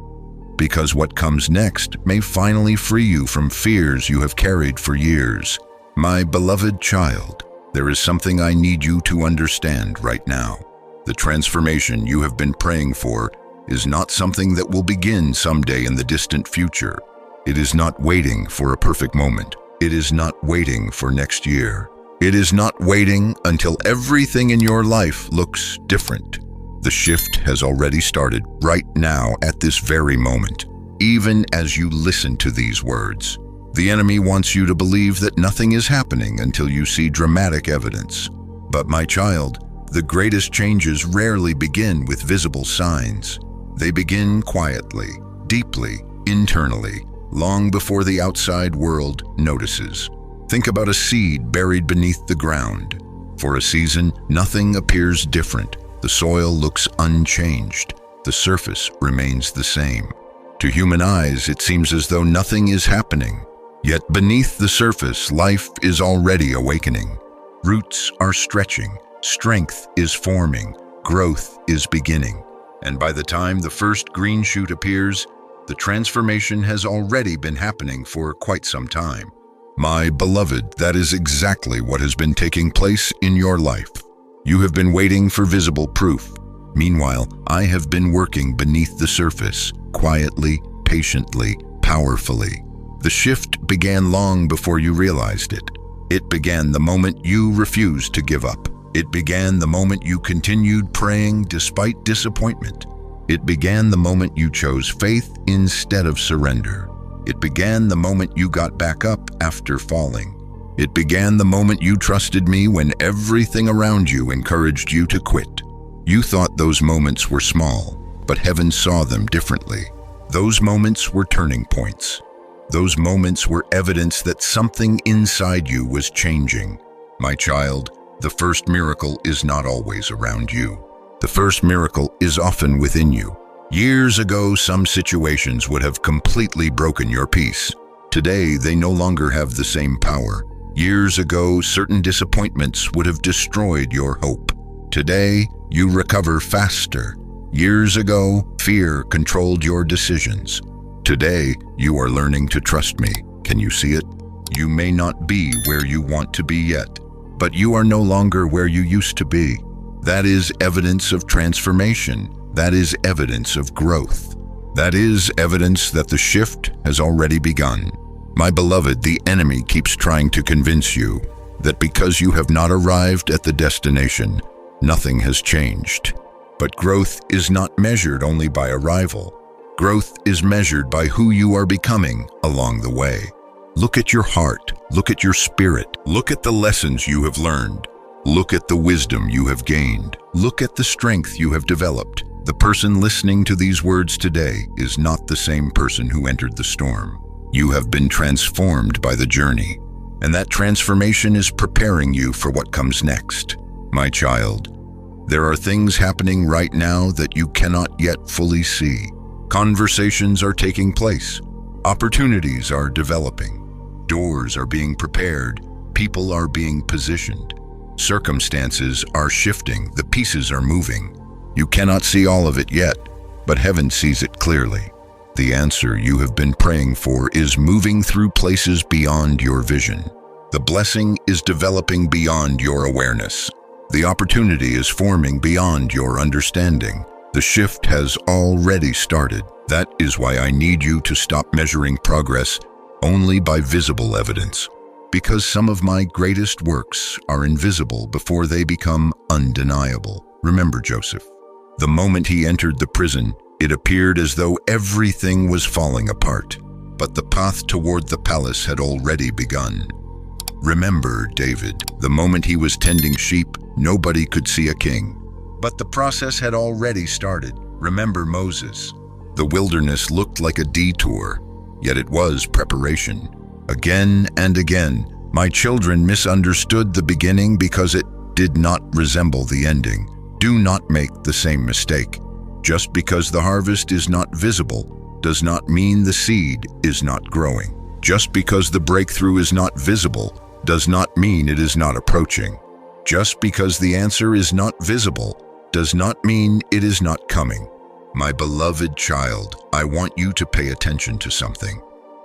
Speaker 1: because what comes next may finally free you from fears you have carried for years. My beloved child, there is something I need you to understand right now. The transformation you have been praying for is not something that will begin someday in the distant future. It is not waiting for a perfect moment. It is not waiting for next year. It is not waiting until everything in your life looks different. The shift has already started right now at this very moment, even as you listen to these words. The enemy wants you to believe that nothing is happening until you see dramatic evidence. But my child, the greatest changes rarely begin with visible signs. They begin quietly, deeply, internally, long before the outside world notices. Think about a seed buried beneath the ground. For a season, nothing appears different. The soil looks unchanged. The surface remains the same. To human eyes, it seems as though nothing is happening. Yet beneath the surface, life is already awakening. Roots are stretching, strength is forming, growth is beginning. And by the time the first green shoot appears, the transformation has already been happening for quite some time. My beloved, that is exactly what has been taking place in your life. You have been waiting for visible proof. Meanwhile, I have been working beneath the surface, quietly, patiently, powerfully. The shift began long before you realized it. It began the moment you refused to give up. It began the moment you continued praying despite disappointment. It began the moment you chose faith instead of surrender. It began the moment you got back up after falling. It began the moment you trusted me when everything around you encouraged you to quit. You thought those moments were small, but heaven saw them differently. Those moments were turning points. Those moments were evidence that something inside you was changing. My child, the first miracle is not always around you. The first miracle is often within you. Years ago, some situations would have completely broken your peace. Today, they no longer have the same power. Years ago, certain disappointments would have destroyed your hope. Today, you recover faster. Years ago, fear controlled your decisions. Today, you are learning to trust me. Can you see it? You may not be where you want to be yet, but you are no longer where you used to be. That is evidence of transformation. That is evidence of growth. That is evidence that the shift has already begun. My beloved, the enemy keeps trying to convince you that because you have not arrived at the destination, nothing has changed. But growth is not measured only by arrival. Growth is measured by who you are becoming along the way. Look at your heart. Look at your spirit. Look at the lessons you have learned. Look at the wisdom you have gained. Look at the strength you have developed. The person listening to these words today is not the same person who entered the storm. You have been transformed by the journey, and that transformation is preparing you for what comes next. My child, there are things happening right now that you cannot yet fully see. Conversations are taking place. Opportunities are developing. Doors are being prepared. People are being positioned. Circumstances are shifting. The pieces are moving. You cannot see all of it yet, but heaven sees it clearly. The answer you have been praying for is moving through places beyond your vision. The blessing is developing beyond your awareness. The opportunity is forming beyond your understanding. The shift has already started. That is why I need you to stop measuring progress only by visible evidence. Because some of my greatest works are invisible before they become undeniable. Remember Joseph. The moment he entered the prison, it appeared as though everything was falling apart, but the path toward the palace had already begun. Remember David. The moment he was tending sheep, nobody could see a king. But the process had already started. Remember Moses. The wilderness looked like a detour, yet it was preparation. Again and again, my children misunderstood the beginning because it did not resemble the ending. Do not make the same mistake. Just because the harvest is not visible does not mean the seed is not growing. Just because the breakthrough is not visible does not mean it is not approaching. Just because the answer is not visible does not mean it is not coming. My beloved child, I want you to pay attention to something.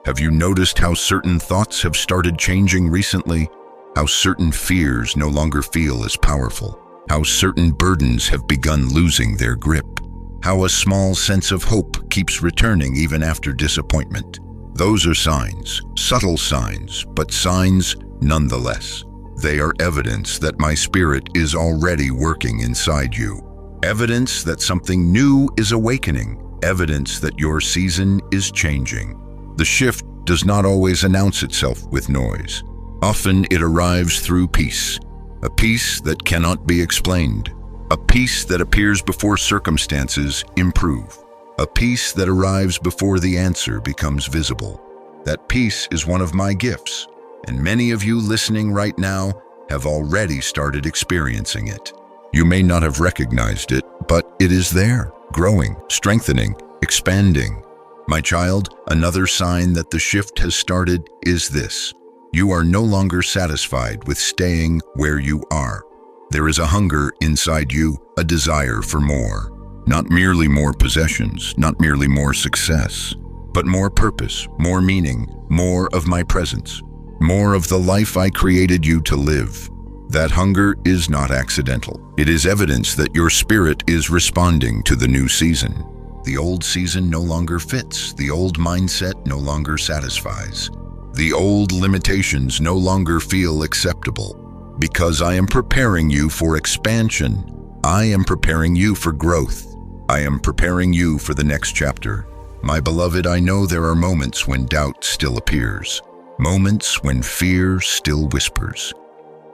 Speaker 1: Have you noticed how certain thoughts have started changing recently? How certain fears no longer feel as powerful? How certain burdens have begun losing their grip? How a small sense of hope keeps returning even after disappointment? Those are signs, subtle signs, but signs nonetheless. They are evidence that my spirit is already working inside you. Evidence that something new is awakening. Evidence that your season is changing. The shift does not always announce itself with noise. Often it arrives through peace, a peace that cannot be explained, a peace that appears before circumstances improve, a peace that arrives before the answer becomes visible. That peace is one of my gifts, and many of you listening right now have already started experiencing it. You may not have recognized it, but it is there, growing, strengthening, expanding. My child, another sign that the shift has started is this. You are no longer satisfied with staying where you are. There is a hunger inside you, a desire for more. Not merely more possessions, not merely more success, but more purpose, more meaning, more of my presence, more of the life I created you to live. That hunger is not accidental. It is evidence that your spirit is responding to the new season. The old season no longer fits. The old mindset no longer satisfies. The old limitations no longer feel acceptable. Because I am preparing you for expansion. I am preparing you for growth. I am preparing you for the next chapter. My beloved, I know there are moments when doubt still appears. Moments when fear still whispers.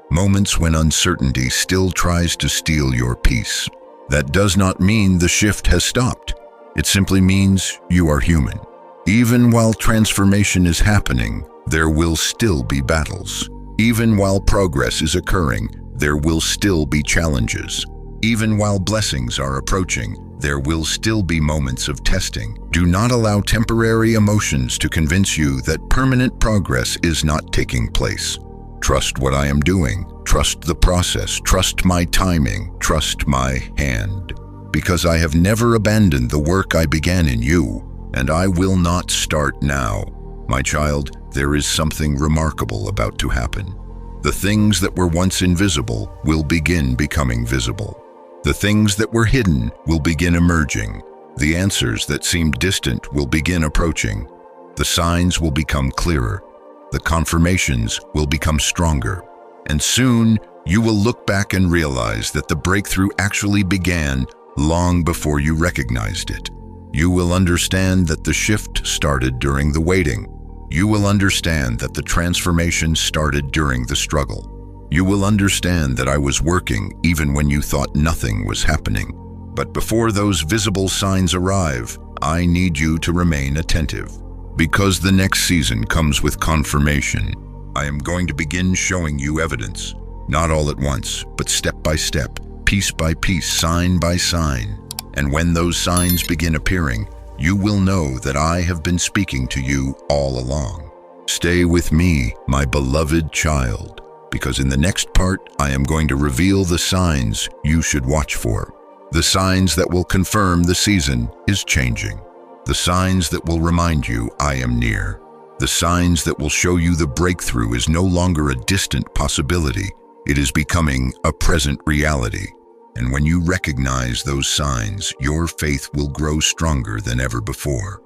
Speaker 1: Moments when uncertainty still tries to steal your peace. That does not mean the shift has stopped. It simply means you are human. Even while transformation is happening, there will still be battles. Even while progress is occurring, there will still be challenges. Even while blessings are approaching, there will still be moments of testing. Do not allow temporary emotions to convince you that permanent progress is not taking place. Trust what I am doing. Trust the process. Trust my timing. Trust my hand. Because I have never abandoned the work I began in you, and I will not start now. My child, there is something remarkable about to happen. The things that were once invisible will begin becoming visible. The things that were hidden will begin emerging. The answers that seemed distant will begin approaching. The signs will become clearer. The confirmations will become stronger. And soon, you will look back and realize that the breakthrough actually began long before you recognized it. You will understand that the shift started during the waiting. You will understand that the transformation started during the struggle. You will understand that I was working even when you thought nothing was happening. But before those visible signs arrive, I need you to remain attentive. Because the next season comes with confirmation, I am going to begin showing you evidence. Not all at once, but step by step, piece by piece, sign by sign. And when those signs begin appearing, you will know that I have been speaking to you all along. Stay with me, my beloved child, because in the next part, I am going to reveal the signs you should watch for. The signs that will confirm the season is changing. The signs that will remind you I am near. The signs that will show you the breakthrough is no longer a distant possibility. It is becoming a present reality. And when you recognize those signs, your faith will grow stronger than ever before.